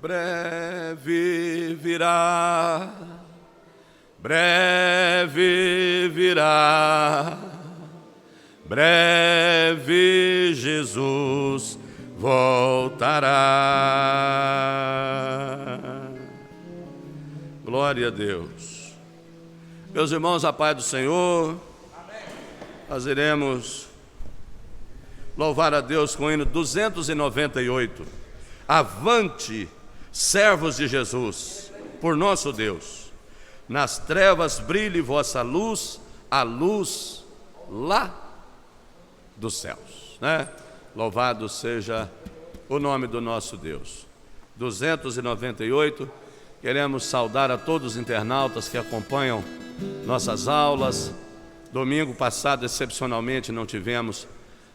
Breve virá, breve virá, breve Jesus voltará. Glória a Deus. Meus irmãos, a paz do Senhor. Nós iremos louvar a Deus com o hino 298. Avante, servos de Jesus, por nosso Deus. Nas trevas brilhe vossa luz, a luz lá dos céus, né? Louvado seja o nome do nosso Deus. 298. Queremos saudar a todos os internautas que acompanham nossas aulas. Domingo passado, excepcionalmente, não tivemos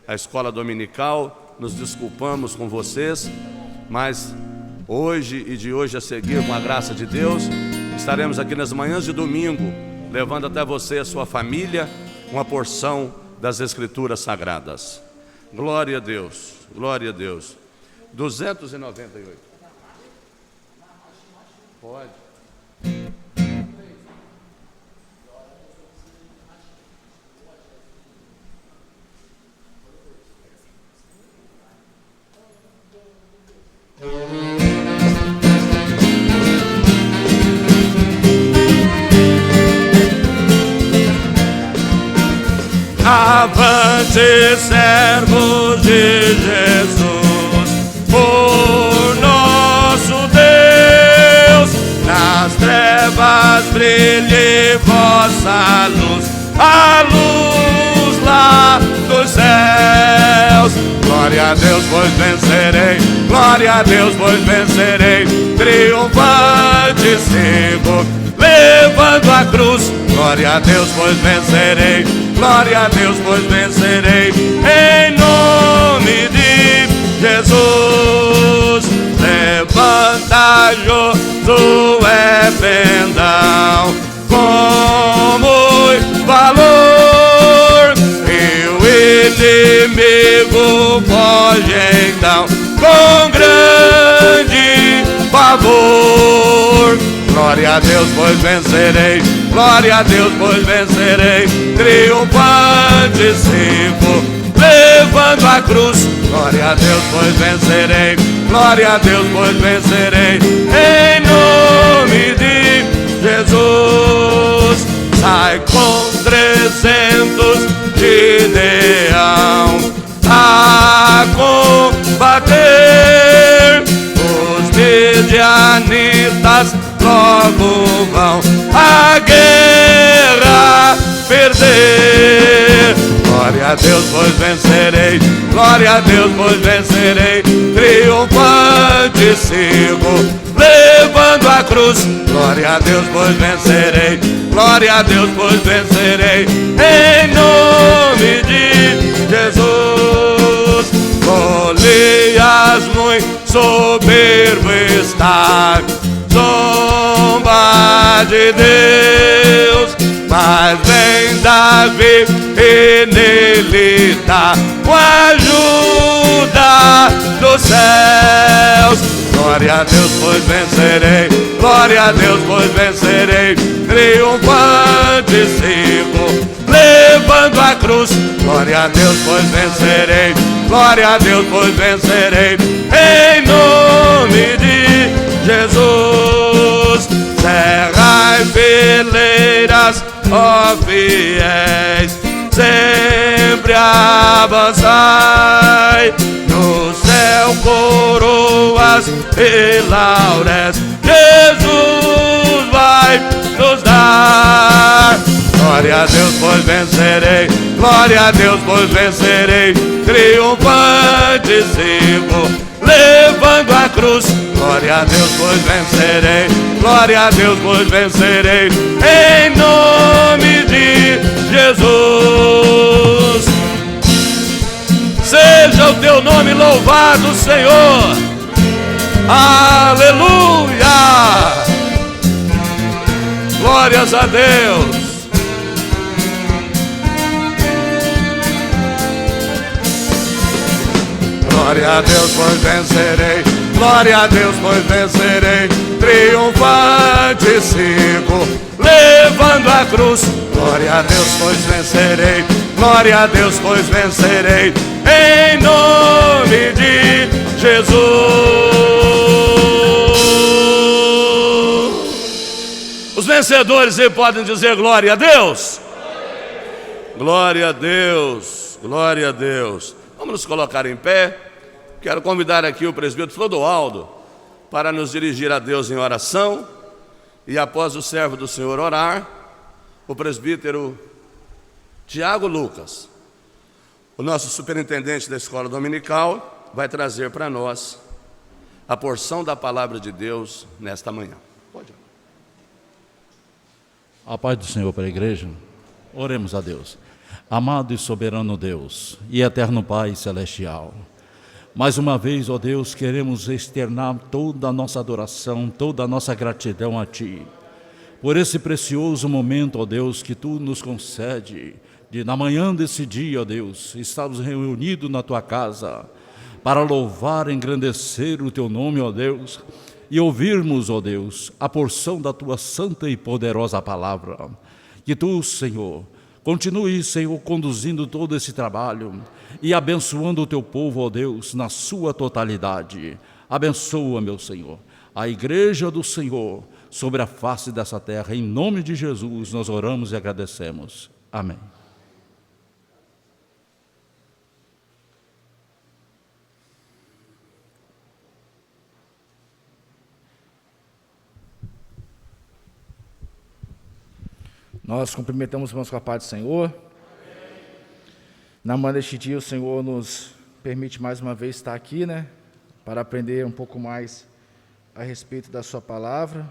a escola dominical. Nos desculpamos com vocês, mas hoje e de hoje a seguir, com a graça de Deus, estaremos aqui nas manhãs de domingo, levando até você e a sua família uma porção das Escrituras Sagradas. Glória a Deus, glória a Deus. 298. Pode. Avante, servos de Jesus, por nosso Deus. Nas trevas brilhe vossa luz, a luz lá dos céus. Glória a Deus, pois vencerei, glória a Deus, pois vencerei. Triunfante sigo, levando a cruz. Glória a Deus, pois vencerei, glória a Deus, pois vencerei. Em nome de Jesus, levanta Josué pendão com muito valor, e o inimigo foge então com grande favor. Glória a Deus, pois vencerei, glória a Deus, pois vencerei. Triunfante sigo, levando a cruz. Glória a Deus, pois vencerei, glória a Deus, pois vencerei. Em nome de Jesus, sai com 300 de Deão a combater. Os midianitas logo vão a guerra perder. Glória a Deus, pois vencerei, glória a Deus, pois vencerei. Triunfante sigo, levando a cruz. Glória a Deus, pois vencerei, glória a Deus, pois vencerei. Em nome de Jesus. Golias muito soberbo está, zomba de Deus, mas vem Davi e nele tá com a ajuda dos céus. Glória a Deus, pois vencerei, glória a Deus, pois vencerei. Triunfante sigo, levando a cruz. Glória a Deus, pois vencerei, glória a Deus, pois vencerei. Em nome de Jesus, serrai fileiras, ó fiéis, sempre avançai. No céu coroas e lauréis Jesus vai nos dar. Glória a Deus, pois vencerei, glória a Deus, pois vencerei. Triunfante sigo, levando a cruz. Glória a Deus, pois vencerei, glória a Deus, pois vencerei. Em nome de Jesus. Seja o teu nome louvado, Senhor. Aleluia. Glórias a Deus. Glória a Deus, pois vencerei, Glória a Deus, pois vencerei, triunfante sigo, levando a cruz. Glória a Deus, pois vencerei. Glória a Deus, pois vencerei, em nome de Jesus. Os vencedores podem dizer glória a Deus. Glória a Deus, glória a Deus. Vamos nos colocar em pé. Quero convidar aqui o presbítero Clodoaldo para nos dirigir a Deus em oração. E após o servo do Senhor orar, o presbítero Tiago Lucas, o nosso superintendente da escola dominical, vai trazer para nós a porção da palavra de Deus nesta manhã. Pode. A paz do Senhor para a igreja. Oremos a Deus. Amado e soberano Deus e eterno Pai celestial, mais uma vez, ó Deus, queremos externar toda a nossa adoração, toda a nossa gratidão a Ti, por esse precioso momento, ó Deus, que Tu nos concede, de na manhã desse dia, ó Deus, estamos reunidos na Tua casa, para louvar e engrandecer o Teu nome, ó Deus, e ouvirmos, ó Deus, a porção da Tua santa e poderosa palavra. Que Tu, Senhor, continue, Senhor, conduzindo todo esse trabalho e abençoando o Teu povo, ó Deus, na sua totalidade. Abençoa, meu Senhor, a igreja do Senhor sobre a face dessa terra. Em nome de Jesus nós oramos e agradecemos. Amém. Nós cumprimentamos os irmãos com a paz do Senhor. Na manhã deste dia, o Senhor nos permite mais uma vez estar aqui, para aprender um pouco mais a respeito da sua palavra.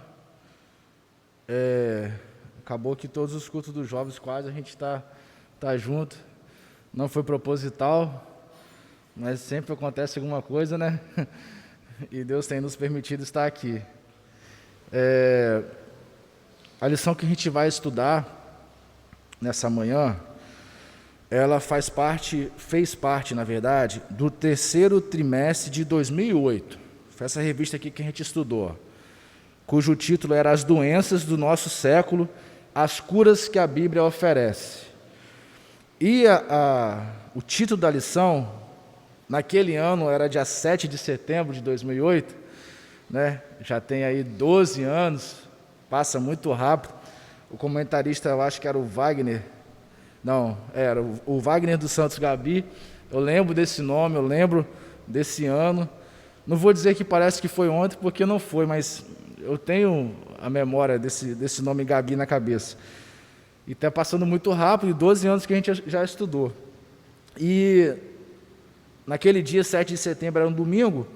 Acabou que todos os cultos dos jovens quase a gente está junto. Não foi proposital, mas sempre acontece alguma coisa, E Deus tem nos permitido estar aqui. A lição que a gente vai estudar nessa manhã, ela fez parte, na verdade, do terceiro trimestre de 2008. Foi essa revista aqui que a gente estudou, cujo título era As Doenças do Nosso Século, as Curas que a Bíblia Oferece. E o título da lição, naquele ano, era dia 7 de setembro de 2008, Já tem aí 12 anos, passa muito rápido. O comentarista, eu acho que era o Wagner, era o Wagner dos Santos Gabi. Eu lembro desse nome, eu lembro desse ano. Não vou dizer que parece que foi ontem, porque não foi, mas eu tenho a memória desse nome Gabi na cabeça. E está passando muito rápido, 12 anos que a gente já estudou. E naquele dia, 7 de setembro, era um domingo,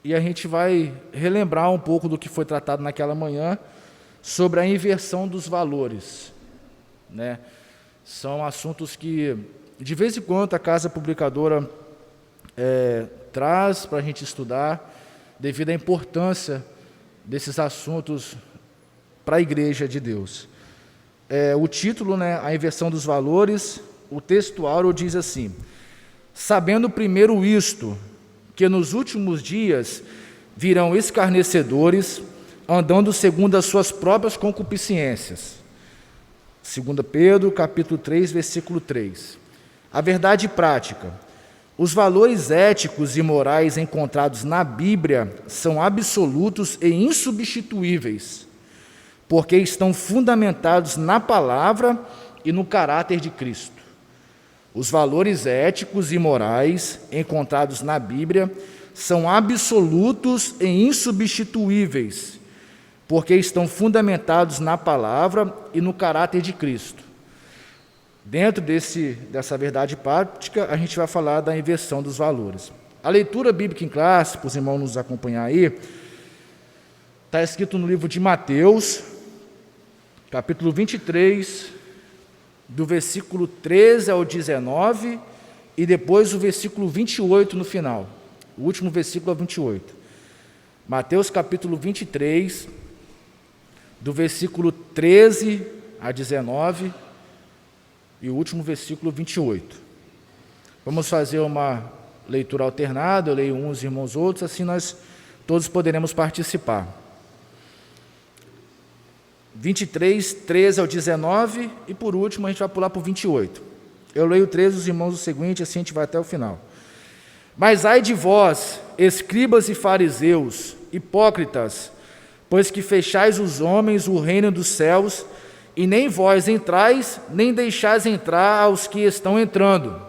E a gente vai relembrar um pouco do que foi tratado naquela manhã sobre a inversão dos valores, São assuntos que, de vez em quando, a Casa Publicadora traz para a gente estudar, devido à importância desses assuntos para a Igreja de Deus. O título, A Inversão dos Valores, o textuário diz assim: sabendo primeiro isto, que nos últimos dias virão escarnecedores, andando segundo as suas próprias concupiscências. 2 Pedro, capítulo 3, versículo 3. A verdade prática: os valores éticos e morais encontrados na Bíblia são absolutos e insubstituíveis, porque estão fundamentados na palavra e no caráter de Cristo. Os valores éticos e morais encontrados na Bíblia são absolutos e insubstituíveis, porque estão fundamentados na palavra e no caráter de Cristo. Dentro dessa verdade prática, a gente vai falar da inversão dos valores. A leitura bíblica em classe, para os irmãos nos acompanhar aí, está escrito no livro de Mateus, capítulo 23, do versículo 13 ao 19, e depois o versículo 28 no final. O último versículo é o 28. Mateus capítulo 23, do versículo 13 a 19, e o último versículo 28. Vamos fazer uma leitura alternada, eu leio uns, irmãos outros, assim nós todos poderemos participar. 23, 13 ao 19, e por último a gente vai pular para o 28. Eu leio 13, os irmãos o seguinte, assim a gente vai até o final. Mas ai de vós, escribas e fariseus, hipócritas, pois que fechais os homens o reino dos céus, e nem vós entrais, nem deixais entrar aos que estão entrando.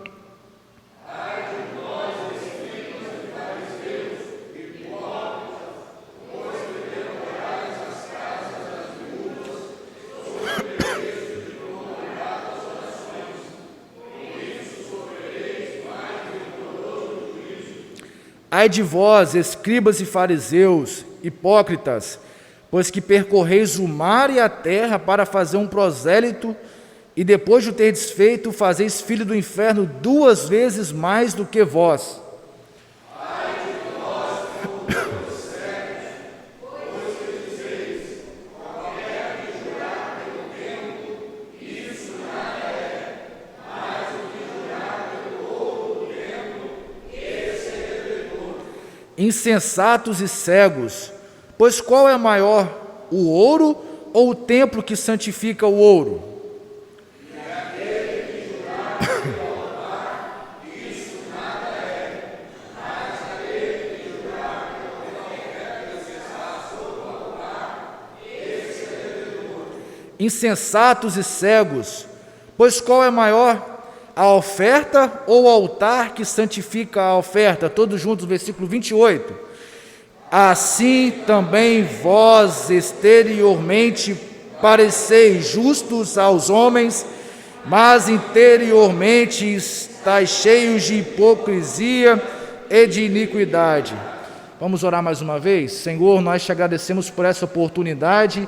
Ai de vós, escribas e fariseus, hipócritas, pois que percorreis o mar e a terra para fazer um prosélito, e depois de o ter desfeito, fazeis filho do inferno 2 vezes mais do que vós. Ai de vós, cegos, pois que dizeis, qualquer que jurar pelo tempo, isso nada é, mas o que jurar pelo outro tempo, esse é devedor. Insensatos e cegos, pois qual é maior, o ouro ou o templo que santifica o ouro? E aquele que jurar pelo altar, isso nada é, mas aquele que jurar pelo qualquer que cessar sobre o altar, esse é devedor. Insensatos e cegos, pois qual é maior, a oferta ou o altar que santifica a oferta? Todos juntos, versículo 28. Assim também vós exteriormente pareceis justos aos homens, mas interiormente estáis cheios de hipocrisia e de iniquidade. Vamos orar mais uma vez? Senhor, nós te agradecemos por essa oportunidade,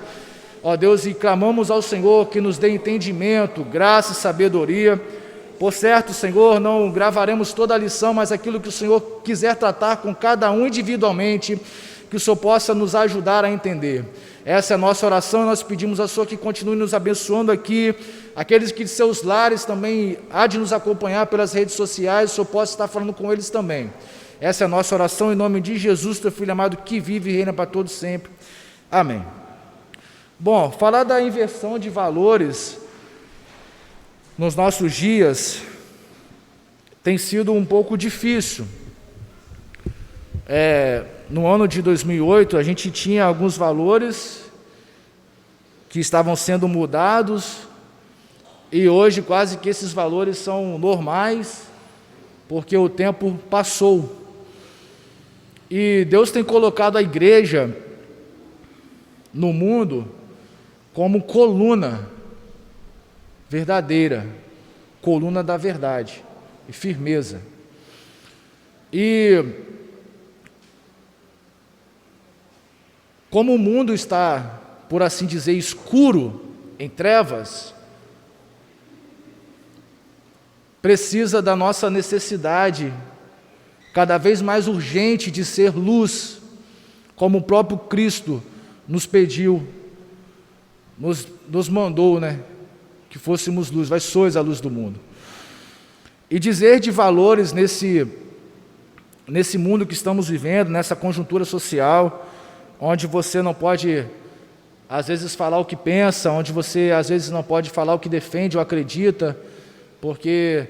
ó Deus, e clamamos ao Senhor que nos dê entendimento, graça e sabedoria. Por certo, Senhor, não gravaremos toda a lição, mas aquilo que o Senhor quiser tratar com cada um individualmente, que o Senhor possa nos ajudar a entender. Essa é a nossa oração e nós pedimos ao Senhor que continue nos abençoando aqui, aqueles que de seus lares também há de nos acompanhar pelas redes sociais, o Senhor possa estar falando com eles também. Essa é a nossa oração em nome de Jesus, teu Filho amado, que vive e reina para todos sempre. Amém. Bom, falar da inversão de valores nos nossos dias tem sido um pouco difícil. No ano de 2008, a gente tinha alguns valores que estavam sendo mudados, e hoje quase que esses valores são normais, porque o tempo passou. E Deus tem colocado a igreja no mundo como coluna verdadeira, coluna da verdade e firmeza. E como o mundo está, por assim dizer, escuro, em trevas, precisa da nossa necessidade cada vez mais urgente de ser luz, como o próprio Cristo nos pediu, nos mandou, que fôssemos luz, vós sois a luz do mundo. E dizer de valores nesse mundo que estamos vivendo, nessa conjuntura social, onde você não pode, às vezes, falar o que pensa, onde você, às vezes, não pode falar o que defende ou acredita, porque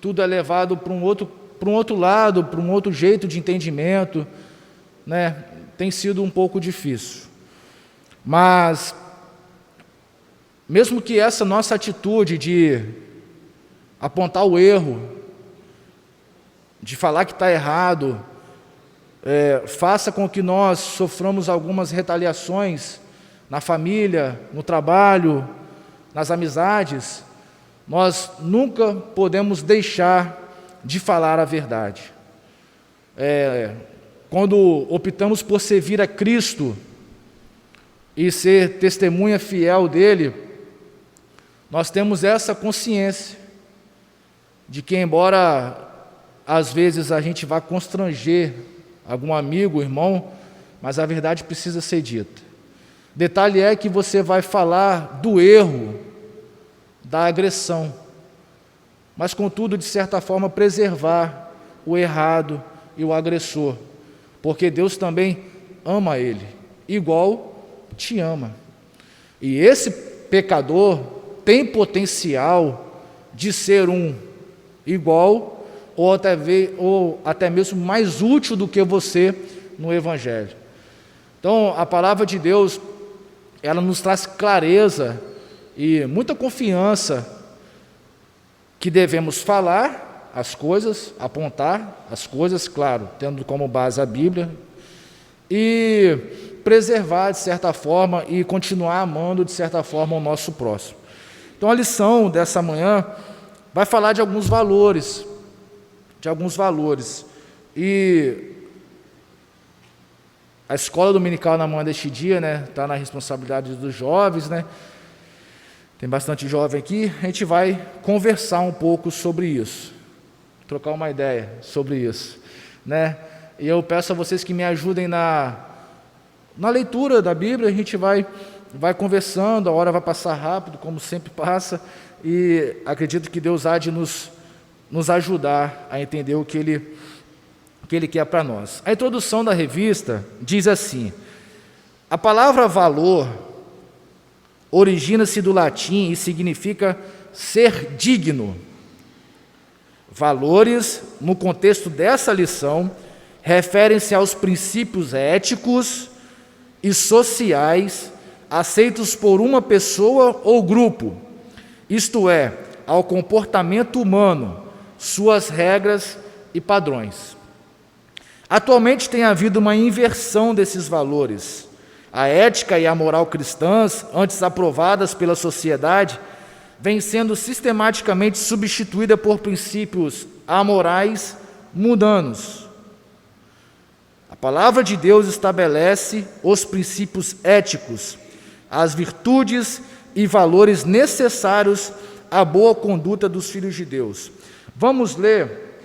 tudo é levado para um outro lado, para um outro jeito de entendimento, tem sido um pouco difícil. Mas mesmo que essa nossa atitude de apontar o erro, de falar que está errado, faça com que nós soframos algumas retaliações na família, no trabalho, nas amizades, nós nunca podemos deixar de falar a verdade. Quando optamos por servir a Cristo e ser testemunha fiel dele, nós temos essa consciência de que, embora às vezes a gente vá constranger algum amigo, irmão, mas a verdade precisa ser dita. Detalhe é que você vai falar do erro, da agressão, mas contudo, de certa forma, preservar o errado e o agressor, porque Deus também ama ele, igual te ama. E esse pecador tem potencial de ser um igual ou até mesmo mais útil do que você no Evangelho. Então, a palavra de Deus, ela nos traz clareza e muita confiança que devemos falar as coisas, apontar as coisas, claro, tendo como base a Bíblia, e preservar de certa forma e continuar amando de certa forma o nosso próximo. Então a lição dessa manhã vai falar de alguns valores, e a escola dominical na manhã deste dia, está na responsabilidade dos jovens, tem bastante jovem aqui, a gente vai conversar um pouco sobre isso, trocar uma ideia sobre isso, E eu peço a vocês que me ajudem na leitura da Bíblia. A gente vai conversando, a hora vai passar rápido, como sempre passa, e acredito que Deus há de nos ajudar a entender o que Ele quer para nós. A introdução da revista diz assim: a palavra valor origina-se do latim e significa ser digno. Valores, no contexto dessa lição, referem-se aos princípios éticos e sociais aceitos por uma pessoa ou grupo, isto é, ao comportamento humano, suas regras e padrões. Atualmente tem havido uma inversão desses valores. A ética e a moral cristãs, antes aprovadas pela sociedade, vem sendo sistematicamente substituída por princípios amorais mundanos. A palavra de Deus estabelece os princípios éticos, as virtudes e valores necessários à boa conduta dos filhos de Deus. Vamos ler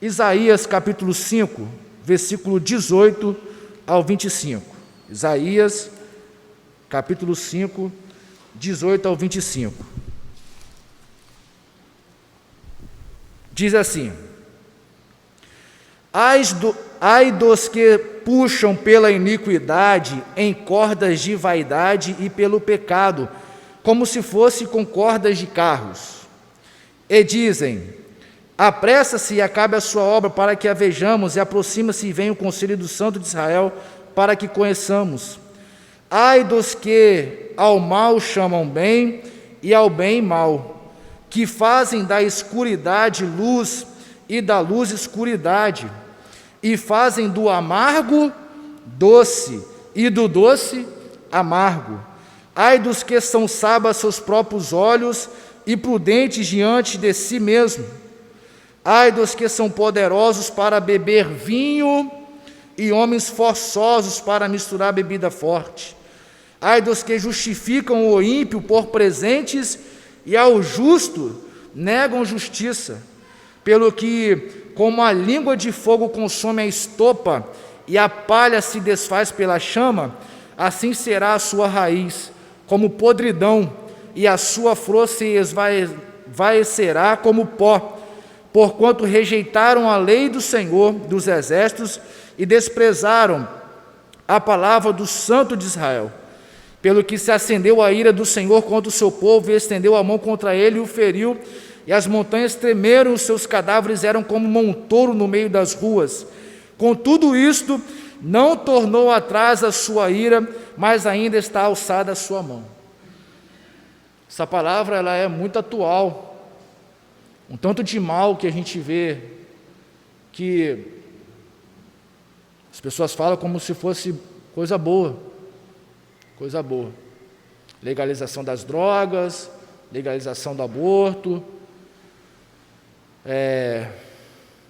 Isaías capítulo 5, versículo 18 ao 25. Isaías capítulo 5, 18 ao 25. Diz assim: ai dos que puxam pela iniquidade em cordas de vaidade e pelo pecado, como se fosse com cordas de carros. E dizem: apressa-se e acabe a sua obra para que a vejamos, e aproxima-se e venha o conselho do Santo de Israel para que conheçamos. Ai dos que ao mal chamam bem e ao bem mal, que fazem da escuridade luz e da luz escuridade, e fazem do amargo doce e do doce amargo. Ai dos que são sábios a seus próprios olhos e prudentes diante de si mesmo. Ai dos que são poderosos para beber vinho e homens forçosos para misturar bebida forte. Ai dos que justificam o ímpio por presentes e ao justo negam justiça, pelo que, como a língua de fogo consome a estopa e a palha se desfaz pela chama, assim será a sua raiz, como podridão, e a sua flor se esvaecerá como pó, porquanto rejeitaram a lei do Senhor dos exércitos e desprezaram a palavra do Santo de Israel. Pelo que se acendeu a ira do Senhor contra o seu povo e estendeu a mão contra ele e o feriu, e as montanhas tremeram, os seus cadáveres eram como montouro no meio das ruas. Com tudo isto, não tornou atrás a sua ira, mas ainda está alçada a sua mão. Essa palavra ela é muito atual. Um tanto de mal que a gente vê, que as pessoas falam como se fosse coisa boa. Coisa boa. Legalização das drogas, legalização do aborto,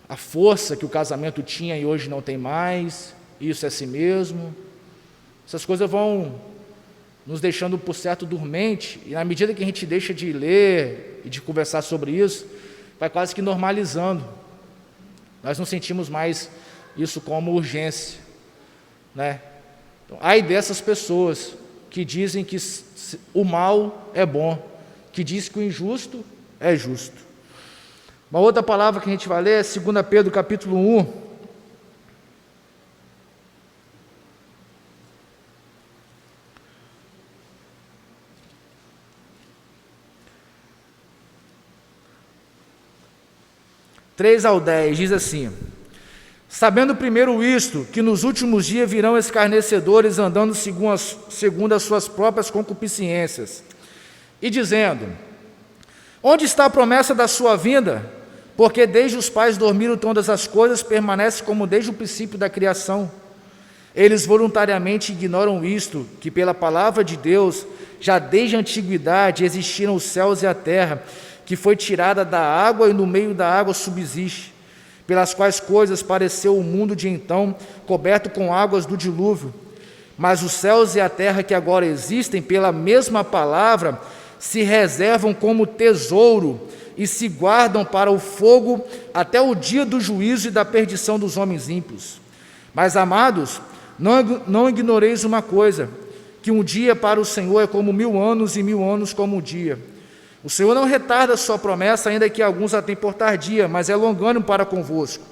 a força que o casamento tinha e hoje não tem mais, isso é assim mesmo. Essas coisas vão nos deixando por certo dormente, e na medida que a gente deixa de ler e de conversar sobre isso, vai quase que normalizando. Nós não sentimos mais isso como urgência, Então, ai dessas pessoas que dizem que o mal é bom, que diz que o injusto é justo. Uma outra palavra que a gente vai ler é 2 Pedro capítulo 1. (3 ao 10) diz assim: sabendo primeiro isto, que nos últimos dias virão escarnecedores andando segundo as suas próprias concupiscências, e dizendo: onde está a promessa da sua vinda? Porque desde os pais dormiram todas as coisas, permanece como desde o princípio da criação. Eles voluntariamente ignoram isto, que pela palavra de Deus, já desde a antiguidade existiram os céus e a terra, que foi tirada da água e no meio da água subsiste, pelas quais coisas pareceu o mundo de então, coberto com águas do dilúvio. Mas os céus e a terra que agora existem, pela mesma palavra, se reservam como tesouro e se guardam para o fogo até o dia do juízo e da perdição dos homens ímpios. Mas, amados, não ignoreis uma coisa, que um dia para o Senhor é como 1000 anos e 1000 anos como um dia. O Senhor não retarda a sua promessa, ainda que alguns a tenham por tardia, mas é longânimo para convosco,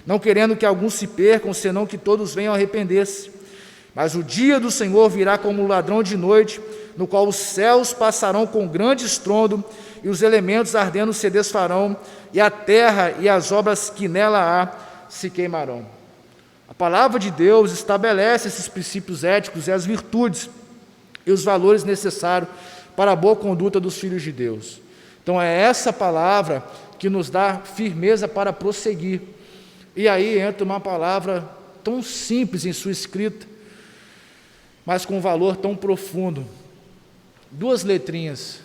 não querendo que alguns se percam, senão que todos venham a arrepender-se. Mas o dia do Senhor virá como um ladrão de noite, no qual os céus passarão com grande estrondo, e os elementos ardendo se desfarão, e a terra e as obras que nela há se queimarão. A palavra de Deus estabelece esses princípios éticos e as virtudes e os valores necessários para a boa conduta dos filhos de Deus. Então é essa palavra que nos dá firmeza para prosseguir. E aí entra uma palavra tão simples em sua escrita, mas com um valor tão profundo. 2 letrinhas,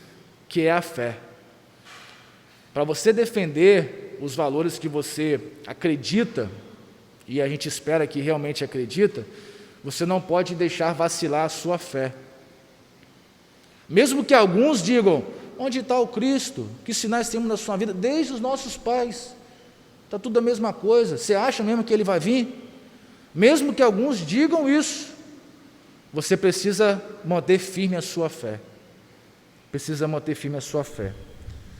que é a fé. Para você defender os valores que você acredita, e a gente espera que realmente acredita, você não pode deixar vacilar a sua fé. Mesmo que alguns digam: onde está o Cristo? Que sinais temos na sua vida? Desde os nossos pais, está tudo a mesma coisa. Você acha mesmo que Ele vai vir? Mesmo que alguns digam isso, você precisa manter firme a sua fé. Precisa manter firme a sua fé.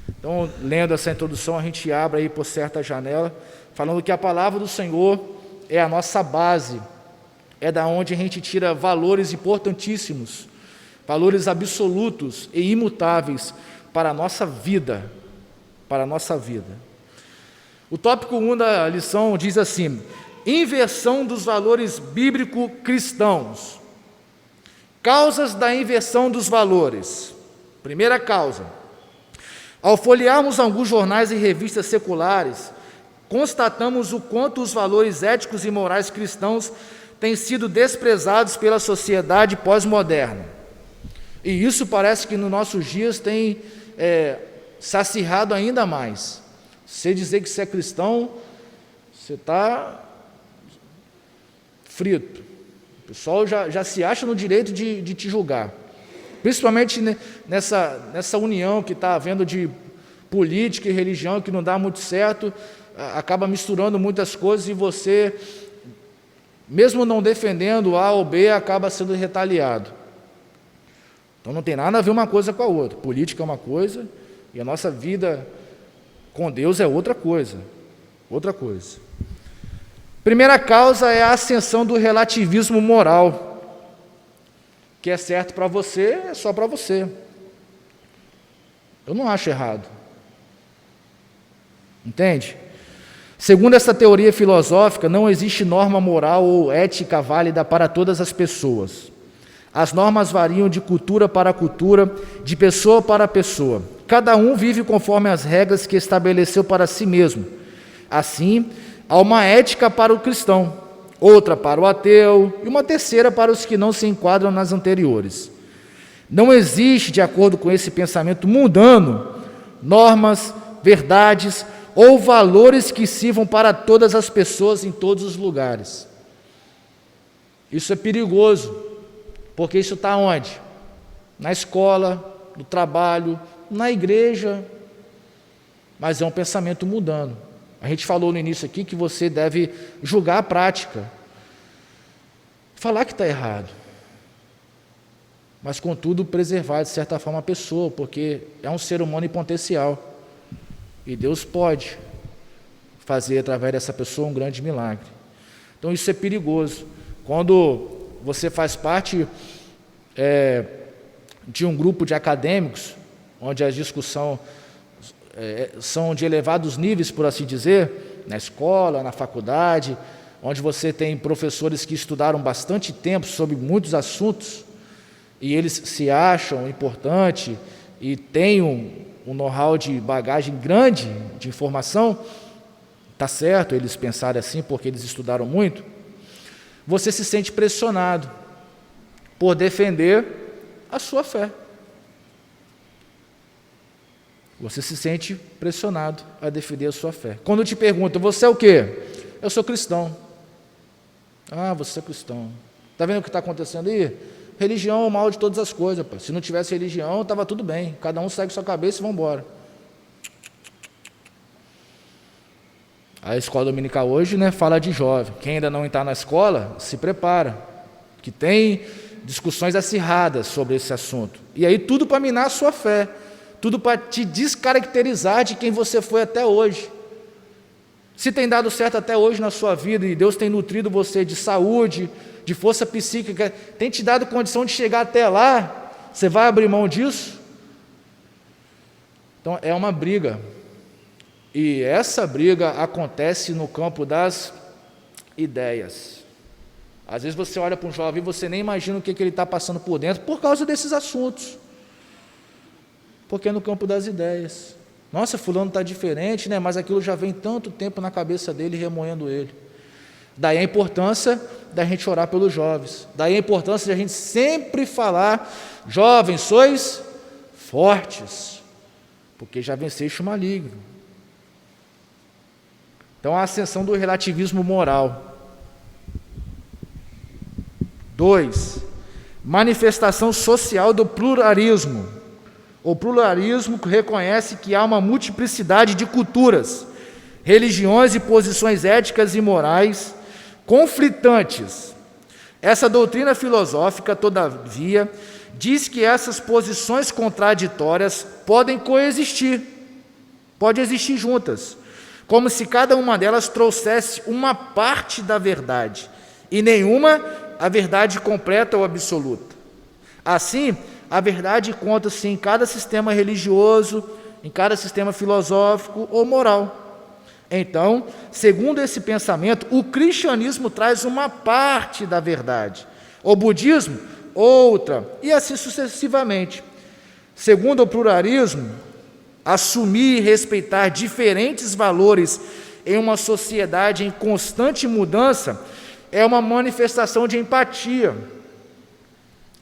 Então, lendo essa introdução, a gente abre aí por certa janela, falando que a palavra do Senhor é a nossa base, é da onde a gente tira valores importantíssimos, valores absolutos e imutáveis para a nossa vida, para a nossa vida. O tópico 1 da lição diz assim: inversão dos valores bíblico-cristãos. Causas da inversão dos valores. Primeira causa: ao folhearmos alguns jornais e revistas seculares, constatamos o quanto os valores éticos e morais cristãos têm sido desprezados pela sociedade pós-moderna. E isso parece que nos nossos dias tem se acirrado ainda mais. Você dizer que você é cristão, você está frito. O pessoal já se acha no direito de te julgar. Principalmente nessa união que está havendo de política e religião, que não dá muito certo, acaba misturando muitas coisas e você, mesmo não defendendo A ou B, acaba sendo retaliado. Então não tem nada a ver uma coisa com a outra. Política é uma coisa e a nossa vida com Deus é outra coisa. Outra coisa. Primeira causa é a ascensão do relativismo moral. Que é certo para você, é só para você. Eu não acho errado. Entende? Segundo essa teoria filosófica, não existe norma moral ou ética válida para todas as pessoas. As normas variam de cultura para cultura, de pessoa para pessoa. Cada um vive conforme as regras que estabeleceu para si mesmo. Assim, há uma ética para o cristão, outra para o ateu e uma terceira para os que não se enquadram nas anteriores. Não existe, de acordo com esse pensamento mundano, normas, verdades ou valores que sirvam para todas as pessoas em todos os lugares. Isso é perigoso, porque isso está onde? Na escola, no trabalho, na igreja, mas é um pensamento mundano. A gente falou no início aqui que você deve julgar a prática, falar que está errado, mas, contudo, preservar, de certa forma, a pessoa, porque é um ser humano em potencial. E Deus pode fazer através dessa pessoa um grande milagre. Então isso é perigoso. Quando você faz parte de um grupo de acadêmicos, onde as discussões são de elevados níveis, por assim dizer, na escola, na faculdade, onde você tem professores que estudaram bastante tempo sobre muitos assuntos, e eles se acham importantes e têm um know-how de bagagem grande de informação, está certo eles pensarem assim porque eles estudaram muito, você se sente pressionado por defender a sua fé. Você se sente pressionado a defender a sua fé. Quando te perguntam, você é o quê? Eu sou cristão. Ah, você é cristão. Está vendo o que está acontecendo aí? Religião é o mal de todas as coisas. Pô. Se não tivesse religião, estava tudo bem. Cada um segue sua cabeça e vão embora. A escola dominical hoje, fala de jovem. Quem ainda não está na escola, se prepara. Que tem discussões acirradas sobre esse assunto. E aí tudo para minar a sua fé. Tudo para te descaracterizar de quem você foi até hoje. Se tem dado certo até hoje na sua vida e Deus tem nutrido você de saúde, de força psíquica, tem te dado condição de chegar até lá, você vai abrir mão disso? Então é uma briga. E essa briga acontece no campo das ideias. Às vezes você olha para um jovem e você nem imagina o que ele está passando por dentro por causa desses assuntos. Porque é no campo das ideias. Nossa, fulano está diferente, mas aquilo já vem tanto tempo na cabeça dele, remoendo ele. Daí a importância da gente orar pelos jovens. Daí a importância de a gente sempre falar, jovens, sois fortes, porque já venceste o maligno. Então a ascensão do relativismo moral. 2. Manifestação social do pluralismo. O pluralismo reconhece que há uma multiplicidade de culturas, religiões e posições éticas e morais conflitantes. Essa doutrina filosófica, todavia, diz que essas posições contraditórias podem coexistir, podem existir juntas, como se cada uma delas trouxesse uma parte da verdade, e nenhuma a verdade completa ou absoluta. Assim, a verdade encontra-se em cada sistema religioso, em cada sistema filosófico ou moral. Então, segundo esse pensamento, o cristianismo traz uma parte da verdade, o budismo, outra, e assim sucessivamente. Segundo o pluralismo, assumir e respeitar diferentes valores em uma sociedade em constante mudança é uma manifestação de empatia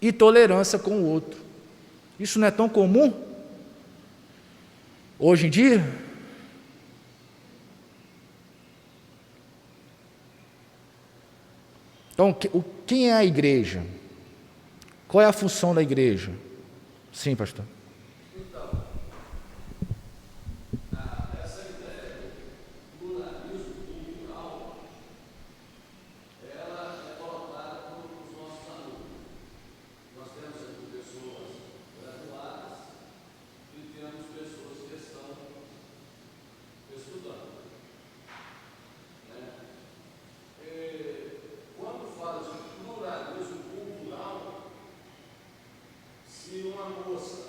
e tolerância com o outro. Isso não é tão comum hoje em dia? Então, quem é a igreja? Qual é a função da igreja? Sim, pastor. Essa ideia do pluralismo cultural, ela é colocada para os nossos alunos. Nós temos aqui pessoas graduadas e temos pessoas que estão estudando. Quando fala de pluralismo cultural, se uma moça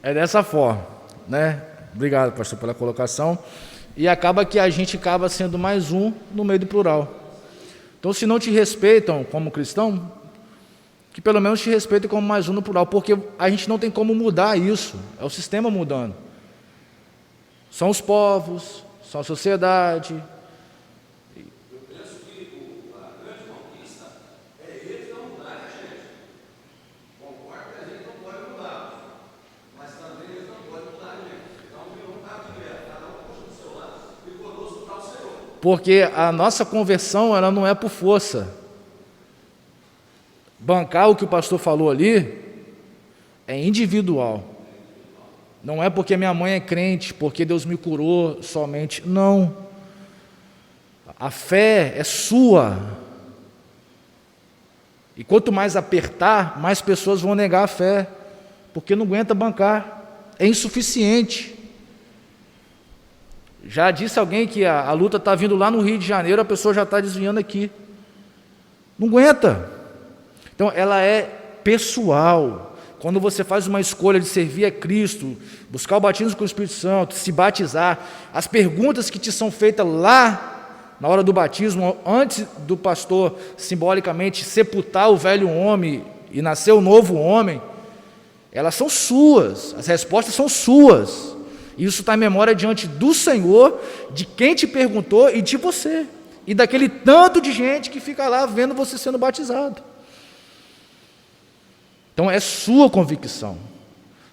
É dessa forma, né? Obrigado, pastor, pela colocação. E acaba que a gente acaba sendo mais um no meio do plural. Então, se não te respeitam como cristão, que pelo menos te respeitem como mais um no plural, porque a gente não tem como mudar isso, é o sistema mudando. São os povos, são a sociedade. Eu penso que a grande conquista é eles não mudarem a gente. Concordo que a gente não pode mudar, mas também eles não podem mudar a gente. Então, virou um cabo de guerra, cada um puxa do seu lado e conosco está o Senhor. Porque a nossa conversão, ela não é por força. Bancar o que o pastor falou ali é individual. Não é porque minha mãe é crente, porque Deus me curou somente. Não. A fé é sua. E quanto mais apertar, mais pessoas vão negar a fé, porque não aguenta bancar. É insuficiente. Já disse alguém que a luta está vindo lá no Rio de Janeiro, a pessoa já está desviando aqui. Não aguenta. Então, ela é pessoal. Quando você faz uma escolha de servir a Cristo, buscar o batismo com o Espírito Santo, se batizar, as perguntas que te são feitas lá na hora do batismo, antes do pastor simbolicamente sepultar o velho homem e nascer o novo homem, elas são suas, as respostas são suas. Isso está em memória diante do Senhor, de quem te perguntou e de você, e daquele tanto de gente que fica lá vendo você sendo batizado. Então é sua convicção.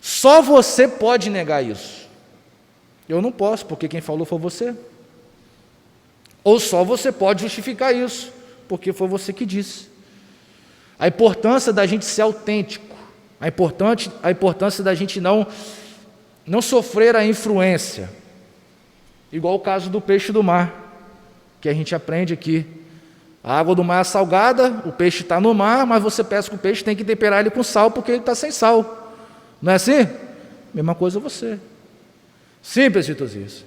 Só você pode negar isso. Eu não posso, porque quem falou foi você. Ou só você pode justificar isso, porque foi você que disse. A importância da gente ser autêntico, a importância da gente não sofrer a influência, igual o caso do peixe do mar, que a gente aprende aqui. A água do mar é salgada, o peixe está no mar, mas você pesca o peixe, tem que temperar ele com sal, porque ele está sem sal. Não é assim? Mesma coisa você. Simples, Josias.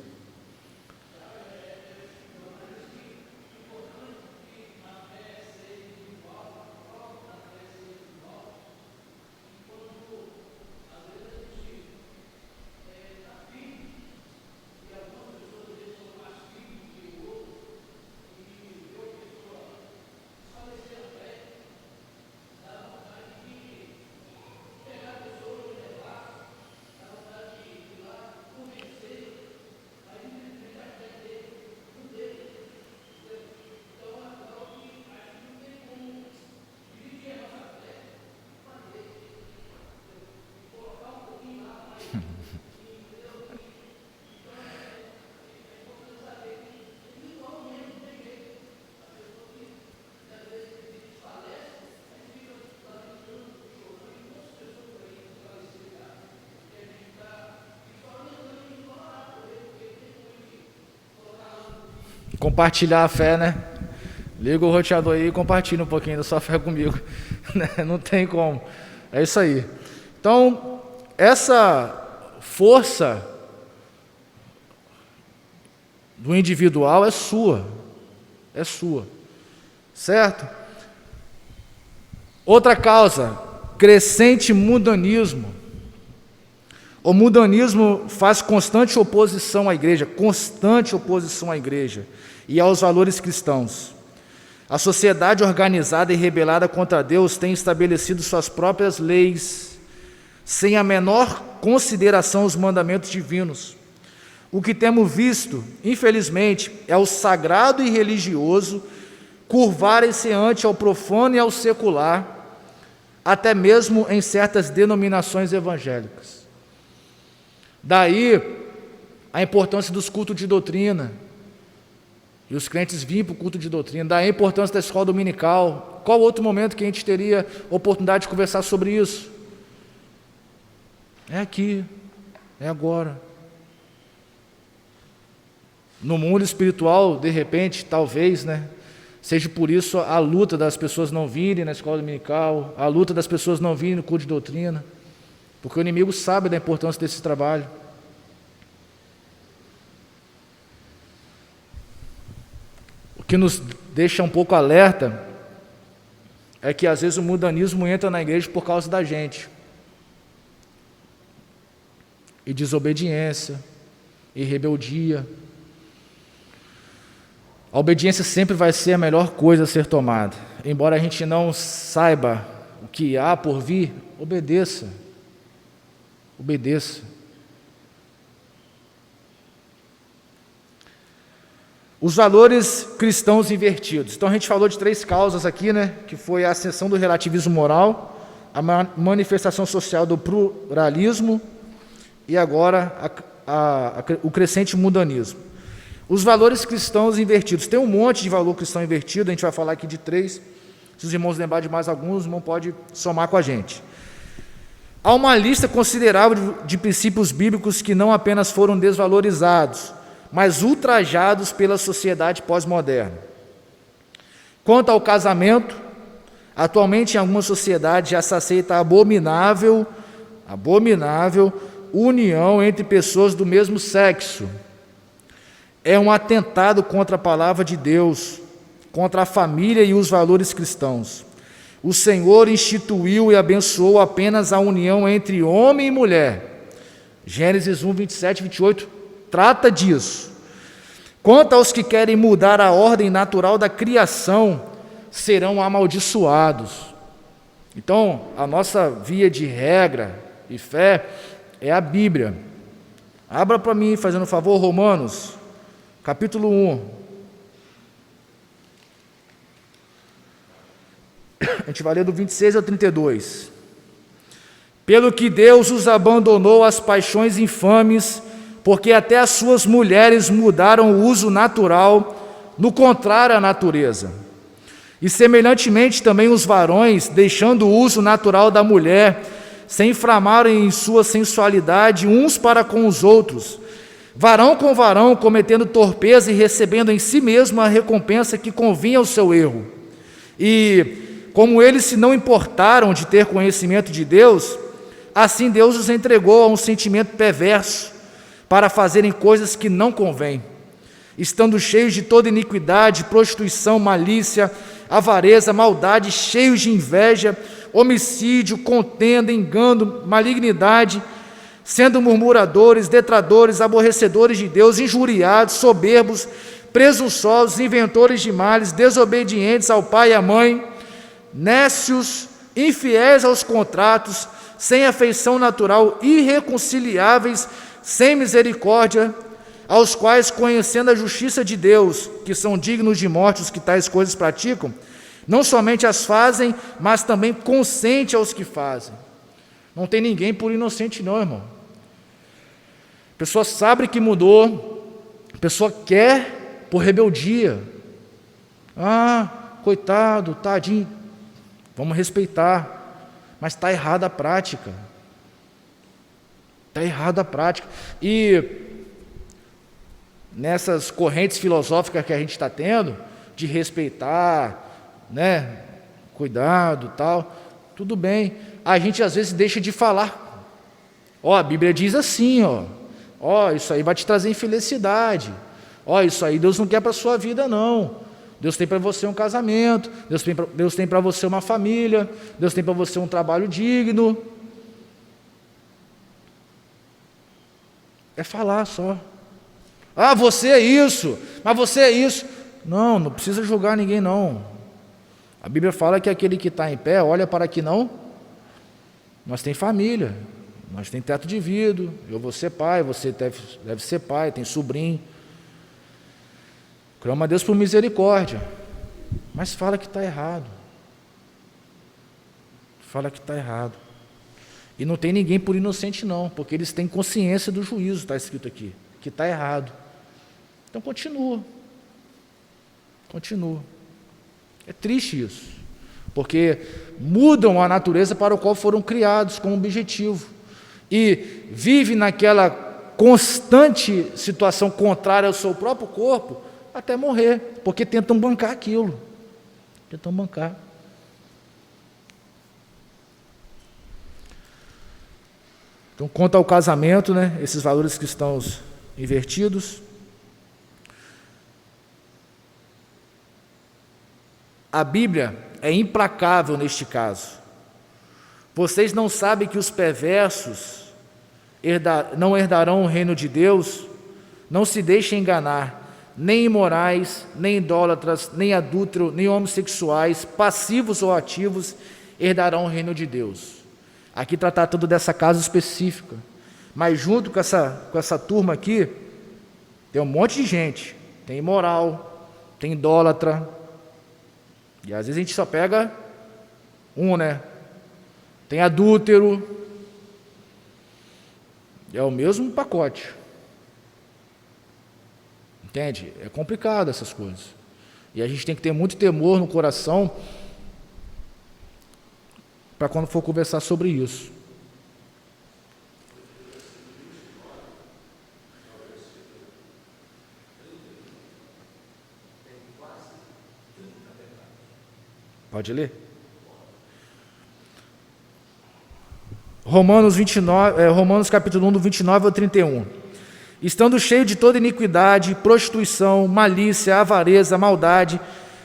Compartilhar a fé, né? Liga o roteador aí e compartilha um pouquinho da sua fé comigo. Não tem como. É isso aí. Então, essa força do individual é sua. É sua. Certo? Outra causa, crescente mundanismo. O mundanismo faz constante oposição à igreja e aos valores cristãos. A sociedade organizada e rebelada contra Deus tem estabelecido suas próprias leis, sem a menor consideração aos mandamentos divinos. O que temos visto, infelizmente, é o sagrado e religioso curvarem-se ante ao profano e ao secular, até mesmo em certas denominações evangélicas. Daí a importância dos cultos de doutrina, e os crentes vinham para o culto de doutrina, daí a importância da escola dominical. Qual outro momento que a gente teria oportunidade de conversar sobre isso? É aqui, é agora. No mundo espiritual, de repente, talvez, seja por isso a luta das pessoas não virem na escola dominical, a luta das pessoas não virem no culto de doutrina, porque o inimigo sabe da importância desse trabalho. O que nos deixa um pouco alerta é que às vezes o mundanismo entra na igreja por causa da gente. E desobediência, e rebeldia. A obediência sempre vai ser a melhor coisa a ser tomada. Embora a gente não saiba o que há por vir, obedeça. Obedeça. Os valores cristãos invertidos. Então a gente falou de 3 causas aqui, né? Que foi a ascensão do relativismo moral, a manifestação social do pluralismo e agora o crescente mundanismo. Os valores cristãos invertidos. Tem um monte de valor cristão invertido, a gente vai falar aqui de 3. Se os irmãos lembrarem de mais alguns, o irmão pode somar com a gente. Há uma lista considerável de princípios bíblicos que não apenas foram desvalorizados, mas ultrajados pela sociedade pós-moderna. Quanto ao casamento, atualmente em algumas sociedades já se aceita a abominável união entre pessoas do mesmo sexo. É um atentado contra a palavra de Deus, contra a família e os valores cristãos. O Senhor instituiu e abençoou apenas a união entre homem e mulher. Gênesis 1, 27 e 28 trata disso. Quanto aos que querem mudar a ordem natural da criação, serão amaldiçoados. Então, a nossa via de regra e fé é a Bíblia. Abra para mim, fazendo um favor, Romanos, capítulo 1. A gente vai ler do 26 ao 32. Pelo que Deus os abandonou às paixões infames, porque até as suas mulheres mudaram o uso natural, no contrário à natureza. E semelhantemente também os varões, deixando o uso natural da mulher, se inflamaram em sua sensualidade uns para com os outros, varão com varão, cometendo torpeza e recebendo em si mesmo a recompensa que convinha ao seu erro. E, como eles se não importaram de ter conhecimento de Deus, assim Deus os entregou a um sentimento perverso, para fazerem coisas que não convêm, estando cheios de toda iniquidade, prostituição, malícia, avareza, maldade, cheios de inveja, homicídio, contenda, engano, malignidade, sendo murmuradores, detratores, aborrecedores de Deus, injuriados, soberbos, presunçosos, inventores de males, desobedientes ao pai e à mãe, nécios, infiéis aos contratos, sem afeição natural, irreconciliáveis, sem misericórdia, aos quais, conhecendo a justiça de Deus, que são dignos de morte os que tais coisas praticam, não somente as fazem, mas também consente aos que fazem. Não tem ninguém por inocente não, irmão. A pessoa sabe que mudou, a pessoa quer por rebeldia. Coitado, tadinho, vamos respeitar, mas está errada a prática. Está errada a prática. E nessas correntes filosóficas que a gente está tendo, de respeitar, né, cuidado, tal, tudo bem. A gente às vezes deixa de falar. A Bíblia diz assim, isso aí vai te trazer infelicidade. Isso aí Deus não quer para a sua vida, não. Deus tem para você um casamento, Deus tem para você uma família, Deus tem para você um trabalho digno. É falar só. Você é isso, mas você é isso. Não precisa julgar ninguém, não. A Bíblia fala que aquele que está em pé, olha para que não. Nós tem família, nós tem teto de vidro, eu vou ser pai, você deve ser pai, tem sobrinho. Clama a Deus por misericórdia, mas fala que está errado. Fala que está errado. E não tem ninguém por inocente não, porque eles têm consciência do juízo, está escrito aqui, que está errado. Então continua. É triste isso, porque mudam a natureza para o qual foram criados com um objetivo, e vivem naquela constante situação contrária ao seu próprio corpo, até morrer, porque tentam bancar aquilo. Tentam bancar. Então, quanto ao casamento, né, esses valores cristãos invertidos, a Bíblia, é implacável neste caso. Vocês não sabem que os perversos não herdarão o reino de Deus? Não se deixem enganar, nem imorais, nem idólatras, nem adúlteros, nem homossexuais, passivos ou ativos, herdarão o reino de Deus. Aqui está tratando dessa casa específica, mas junto com essa turma aqui, tem um monte de gente, tem imoral, tem idólatra, e às vezes a gente só pega um, né? Tem adúltero, é o mesmo pacote. Entende? É complicado essas coisas. E a gente tem que ter muito temor no coração para quando for conversar sobre isso. Pode ler? Romanos capítulo 1, do 29 ao 31. Estando cheio de toda iniquidade, prostituição, malícia, avareza, maldade,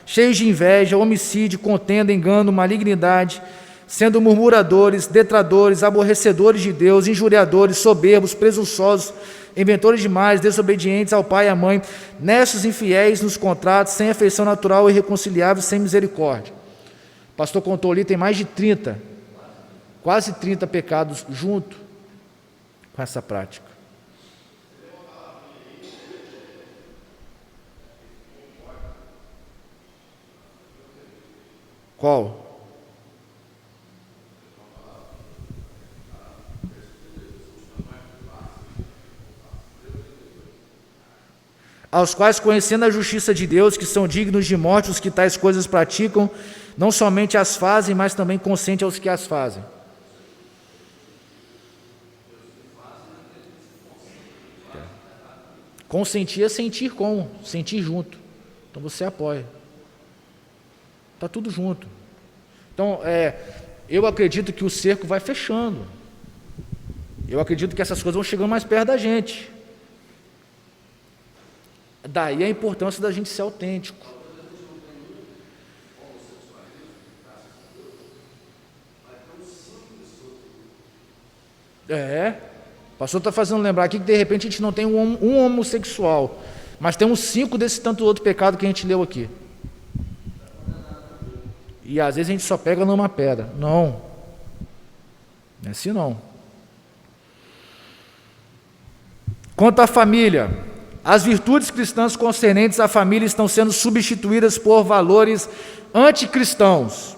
cheios de inveja, homicídio, contenda, engano, malignidade, sendo murmuradores, detratores, aborrecedores de Deus, injuriadores, soberbos, presunçosos, inventores de males, desobedientes ao pai e à mãe, nestes infiéis nos contratos, sem afeição natural, irreconciliáveis, sem misericórdia. O pastor contou ali, tem mais de 30, quase 30 pecados junto com essa prática. Qual? Aos quais, conhecendo a justiça de Deus, que são dignos de morte os que tais coisas praticam, não somente as fazem, mas também consente aos que as fazem. Consentir é sentir com, sentir junto. Então você apoia. Está tudo junto. Então, eu acredito que o cerco vai fechando. Eu acredito que essas coisas vão chegando mais perto da gente. Daí a importância da gente ser autêntico. O pastor está fazendo lembrar aqui que de repente a gente não tem um homossexual, mas tem uns 5 desse tanto outro pecado que a gente leu aqui. E às vezes a gente só pega numa pedra. Não. Não é assim não. Quanto à família, as virtudes cristãs concernentes à família estão sendo substituídas por valores anticristãos.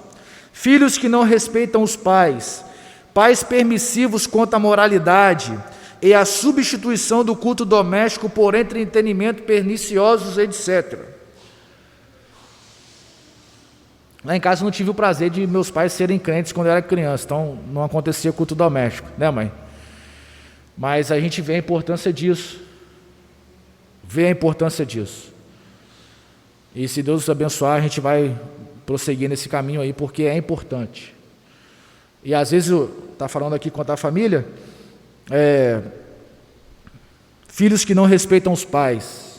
Filhos que não respeitam os pais, pais permissivos quanto à moralidade e a substituição do culto doméstico por entretenimento perniciosos, etc. Lá em casa eu não tive o prazer de meus pais serem crentes quando eu era criança, então não acontecia culto doméstico, né, mãe? Mas a gente vê a importância disso. E se Deus nos abençoar, a gente vai prosseguir nesse caminho aí, porque é importante. E às vezes, está falando aqui quanto à família, filhos que não respeitam os pais.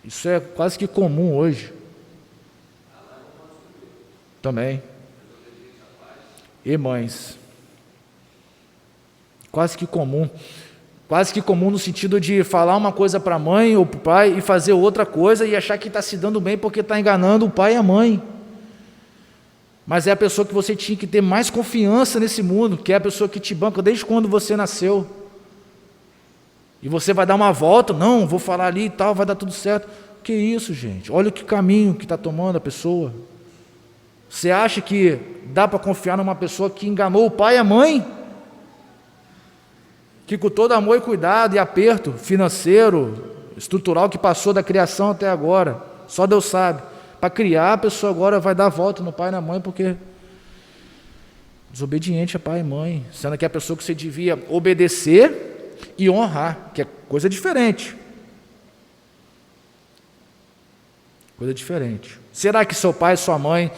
Isso é quase que comum hoje. Também. E mães. Quase que comum. Quase que comum no sentido de falar uma coisa para a mãe ou para o pai e fazer outra coisa e achar que está se dando bem porque está enganando o pai e a mãe. Mas é a pessoa que você tinha que ter mais confiança nesse mundo, que é a pessoa que te banca desde quando você nasceu. E você vai dar uma volta, não, vou falar ali e tal, vai dar tudo certo. Que isso, gente? Olha que caminho que está tomando a pessoa. Você acha que dá para confiar numa pessoa que enganou o pai e a mãe? Que com todo amor e cuidado e aperto financeiro, estrutural que passou da criação até agora, só Deus sabe. Para criar, a pessoa agora vai dar a volta no pai e na mãe porque desobediente a pai e mãe, sendo que é a pessoa que você devia obedecer e honrar, que é coisa diferente. Coisa diferente. Será que seu pai e sua mãe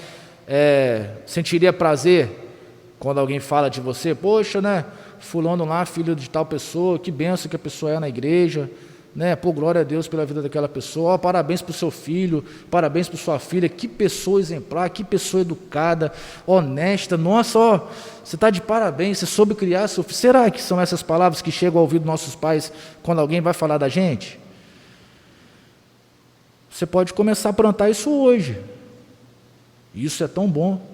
sentiria prazer quando alguém fala de você? Poxa, né? Fulano lá, filho de tal pessoa, que benção que a pessoa é na igreja, né? Pô, glória a Deus pela vida daquela pessoa, parabéns para o seu filho, parabéns para sua filha, que pessoa exemplar, que pessoa educada, honesta, nossa, ó, você está de parabéns, você soube criar seu filho. Será que são essas palavras que chegam ao ouvido dos nossos pais quando alguém vai falar da gente? Você pode começar a plantar isso hoje, isso é tão bom.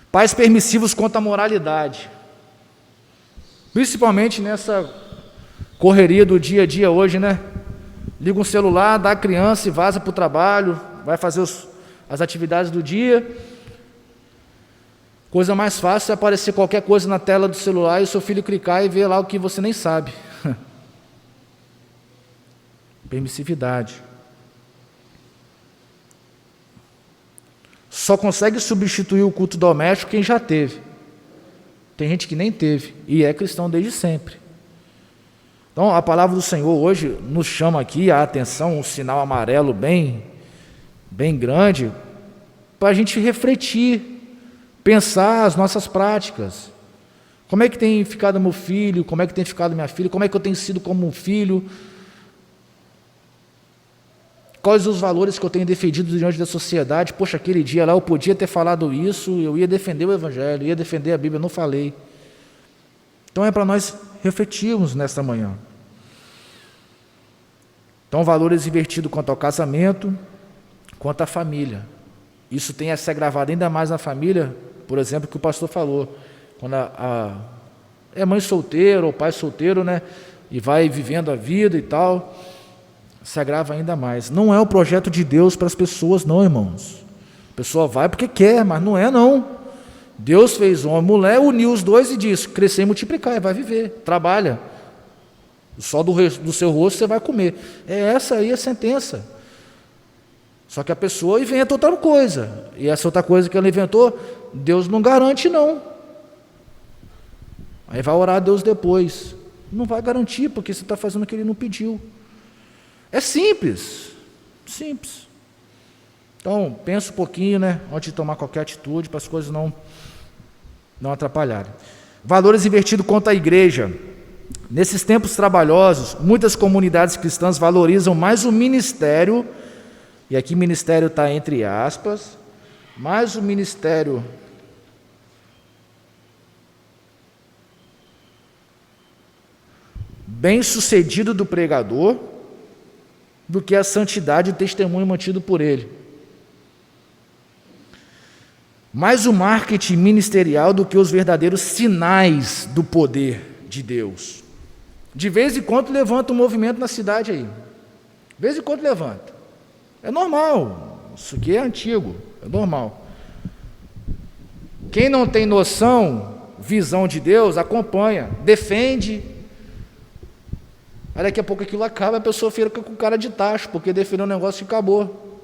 Pais permissivos quanto à moralidade, principalmente nessa correria do dia a dia hoje, né? Liga um celular, dá a criança e vaza para o trabalho, vai fazer as atividades do dia. Coisa mais fácil é aparecer qualquer coisa na tela do celular e o seu filho clicar e ver lá o que você nem sabe. Permissividade. Só consegue substituir o culto doméstico quem já teve. Tem gente que nem teve e é cristão desde sempre. Então a palavra do Senhor hoje nos chama aqui a atenção, um sinal amarelo bem grande, para a gente refletir, pensar as nossas práticas. Como é que tem ficado meu filho? Como é que tem ficado minha filha? Como é que eu tenho sido como um filho? Quais os valores que eu tenho defendido diante da sociedade? Poxa, aquele dia lá eu podia ter falado isso, eu ia defender o Evangelho, ia defender a Bíblia, eu não falei. Então é para nós refletirmos nesta manhã. Então, valores invertidos quanto ao casamento, quanto à família. Isso tem a ser gravado ainda mais na família, por exemplo, que o pastor falou. Quando é mãe solteira ou pai solteiro, né? E vai vivendo a vida e tal, se agrava ainda mais. Não é o projeto de Deus para as pessoas, não, irmãos. A pessoa vai porque quer, mas não é, não. Deus fez homem e mulher, uniu os dois e disse: crescer e multiplicar, e vai viver, trabalha. Só do seu rosto você vai comer. É essa aí a sentença. Só que a pessoa inventa outra coisa. E essa outra coisa que ela inventou, Deus não garante, não. Aí vai orar a Deus depois. Não vai garantir, porque você está fazendo o que Ele não pediu. É simples. Simples. Então, pensa um pouquinho, né, antes de tomar qualquer atitude, para as coisas não atrapalharem. Valores invertidos quanto à igreja. Nesses tempos trabalhosos, muitas comunidades cristãs valorizam mais o ministério, e aqui ministério está entre aspas, mais o ministério bem-sucedido do pregador, do que a santidade e o testemunho mantido por ele. Mais o marketing ministerial do que os verdadeiros sinais do poder de Deus. De vez em quando levanta um movimento na cidade aí. De vez em quando levanta. É normal. Isso aqui é antigo. É normal. Quem não tem noção, visão de Deus, acompanha, defende. Aí daqui a pouco aquilo acaba, a pessoa fica com cara de tacho, porque defendeu um negócio e acabou.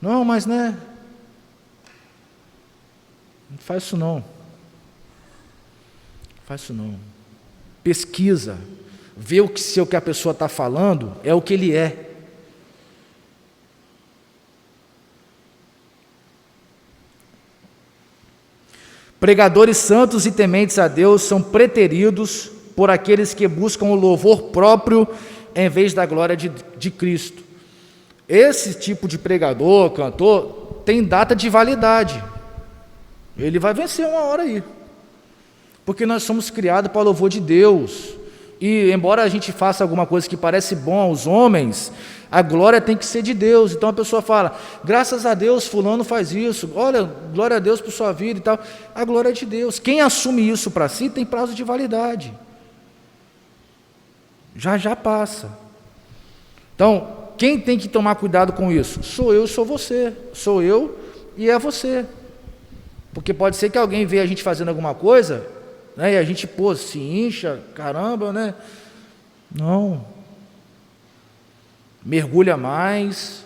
Não, mas né? Não faz isso não. Não faz isso não. Pesquisa. Vê se o que a pessoa está falando é o que ele é. Pregadores santos e tementes a Deus são preteridos por aqueles que buscam o louvor próprio em vez da glória de Cristo. Esse tipo de pregador, cantor, tem data de validade. Ele vai vencer uma hora aí. Porque nós somos criados para o louvor de Deus. E embora a gente faça alguma coisa que parece bom aos homens, a glória tem que ser de Deus. Então a pessoa fala: graças a Deus fulano faz isso, olha, glória a Deus por sua vida e tal. A glória é de Deus. Quem assume isso para si tem prazo de validade. Já passa. Então, quem tem que tomar cuidado com isso? Sou eu e sou você. Sou eu e é você. Porque pode ser que alguém veja a gente fazendo alguma coisa, né, e a gente, se incha, caramba, né? Não. Mergulha mais,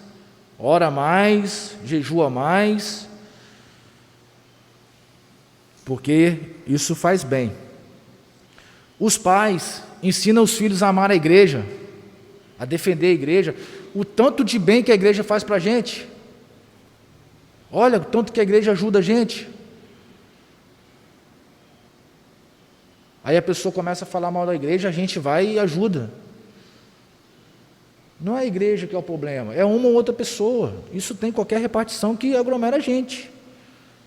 ora mais, jejua mais, porque isso faz bem. Os pais ensinam os filhos a amar a igreja, a defender a igreja, o tanto de bem que a igreja faz para a gente. Olha o tanto que a igreja ajuda a gente. Aí a pessoa começa a falar mal da igreja, a gente vai e ajuda. Não é a igreja que é o problema, é uma ou outra pessoa. Isso tem qualquer repartição que aglomera a gente.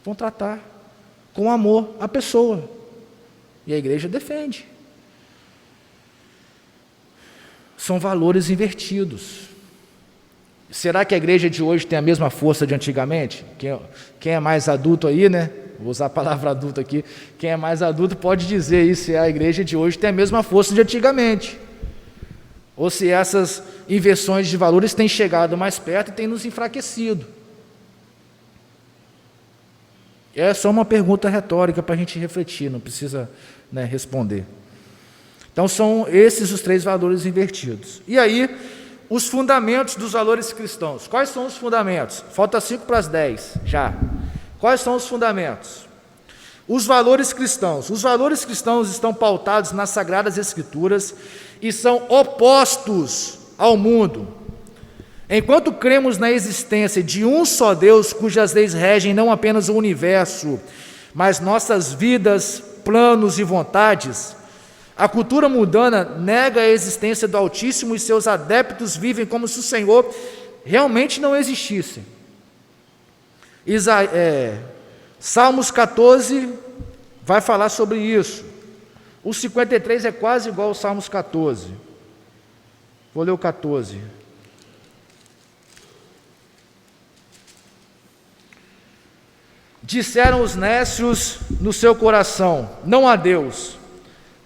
Vão tratar com amor a pessoa. E a igreja defende. São valores invertidos. Será que a igreja de hoje tem a mesma força de antigamente? Quem é mais adulto aí, né? Vou usar a palavra adulto aqui. Quem é mais adulto pode dizer isso, se a igreja de hoje tem a mesma força de antigamente. Ou se essas inversões de valores têm chegado mais perto e têm nos enfraquecido. É só uma pergunta retórica para a gente refletir, não precisa, né, responder. Então são esses os 3 valores invertidos. E aí, os fundamentos dos valores cristãos. Quais são os fundamentos? Falta 5 para as 10, já. Quais são os fundamentos? Os valores cristãos. Os valores cristãos estão pautados nas Sagradas Escrituras e são opostos ao mundo. Enquanto cremos na existência de um só Deus, cujas leis regem não apenas o universo, mas nossas vidas, planos e vontades, a cultura mundana nega a existência do Altíssimo e seus adeptos vivem como se o Senhor realmente não existisse. Salmos 14 vai falar sobre isso. O 53 é quase igual ao Salmos 14. Vou ler o 14. Disseram os nécios no seu coração: não há Deus.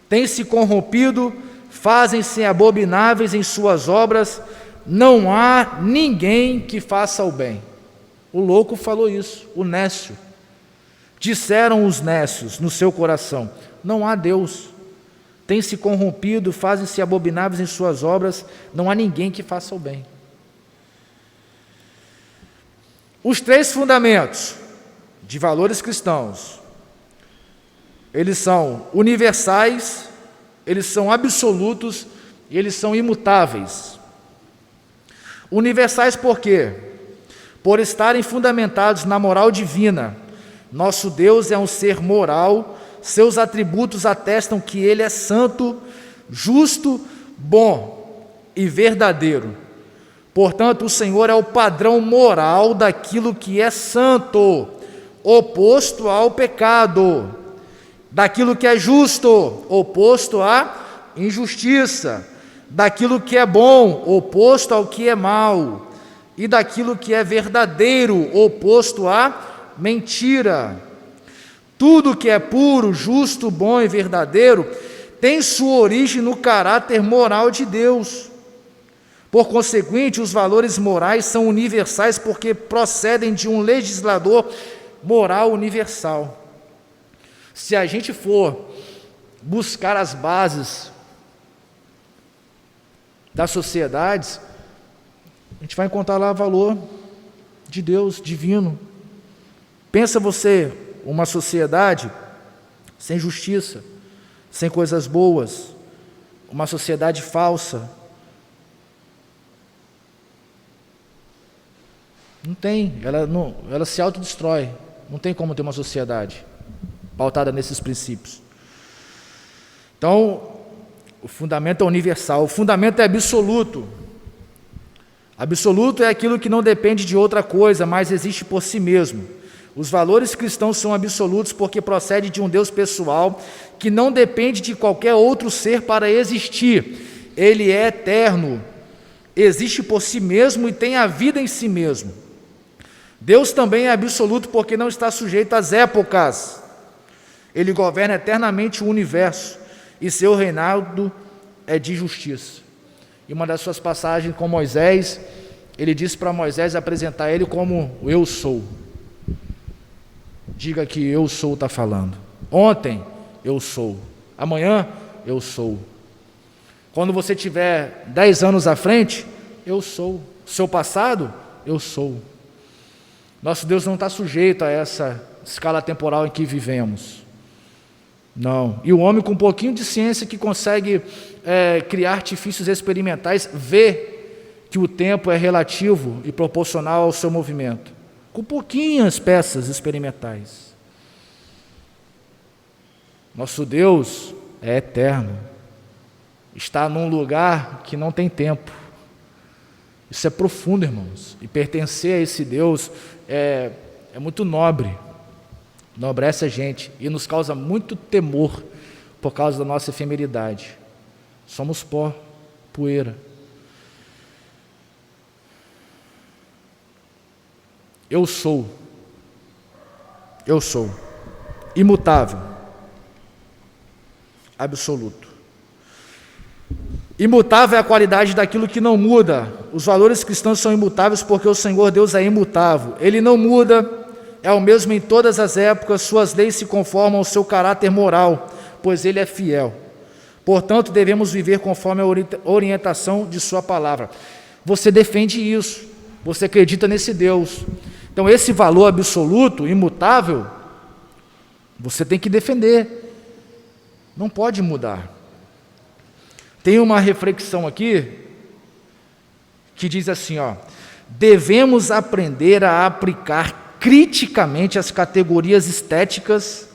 Têm-se corrompido, fazem-se abomináveis em suas obras, não há ninguém que faça o bem. O louco falou isso, o nécio. Disseram os nécios no seu coração: não há Deus. Têm-se corrompido, fazem-se abomináveis em suas obras, não há ninguém que faça o bem. Os 3 fundamentos de valores cristãos, eles são universais, eles são absolutos e eles são imutáveis. Universais por quê? Por estarem fundamentados na moral divina. Nosso Deus é um ser moral, seus atributos atestam que Ele é santo, justo, bom e verdadeiro. Portanto, o Senhor é o padrão moral daquilo que é santo, oposto ao pecado, daquilo que é justo, oposto à injustiça, daquilo que é bom, oposto ao que é mal, e daquilo que é verdadeiro, oposto à mentira. Tudo que é puro, justo, bom e verdadeiro tem sua origem no caráter moral de Deus. Por conseguinte, os valores morais são universais porque procedem de um legislador moral universal. Se a gente for buscar as bases das sociedades, a gente vai encontrar lá o valor de Deus divino. Pensa você, uma sociedade sem justiça, sem coisas boas, uma sociedade falsa. Não tem, ela se autodestrói. Não tem como ter uma sociedade pautada nesses princípios. Então, o fundamento é universal, o fundamento é absoluto. Absoluto é aquilo que não depende de outra coisa, mas existe por si mesmo. Os valores cristãos são absolutos porque procedem de um Deus pessoal que não depende de qualquer outro ser para existir. Ele é eterno, existe por si mesmo e tem a vida em si mesmo. Deus também é absoluto porque não está sujeito às épocas. Ele governa eternamente o universo e seu reinado é de justiça. E uma das suas passagens com Moisés, ele disse para Moisés apresentar ele como eu sou. Diga que eu sou está falando. Ontem eu sou, amanhã eu sou. Quando você tiver 10 anos à frente, eu sou. Seu passado, eu sou. Nosso Deus não está sujeito a essa escala temporal em que vivemos. Não. E o homem com um pouquinho de ciência que consegue criar artifícios experimentais, vê que o tempo é relativo e proporcional ao seu movimento. Com pouquinhas peças experimentais. Nosso Deus é eterno. Está num lugar que não tem tempo. Isso é profundo, irmãos. E pertencer a esse Deus é muito nobre. Nobrece a gente e nos causa muito temor por causa da nossa efemeridade. Somos pó, poeira. Eu sou imutável, absoluto. Imutável é a qualidade daquilo que não muda. Os valores cristãos são imutáveis porque o Senhor Deus é imutável. Ele não muda, é o mesmo em todas as épocas, suas leis se conformam ao seu caráter moral, pois Ele é fiel. Portanto, devemos viver conforme a orientação de sua palavra. Você defende isso, você acredita nesse Deus. Então, esse valor absoluto, imutável, você tem que defender. Não pode mudar. Tem uma reflexão aqui que diz assim, devemos aprender a aplicar criticamente as categorias estéticas,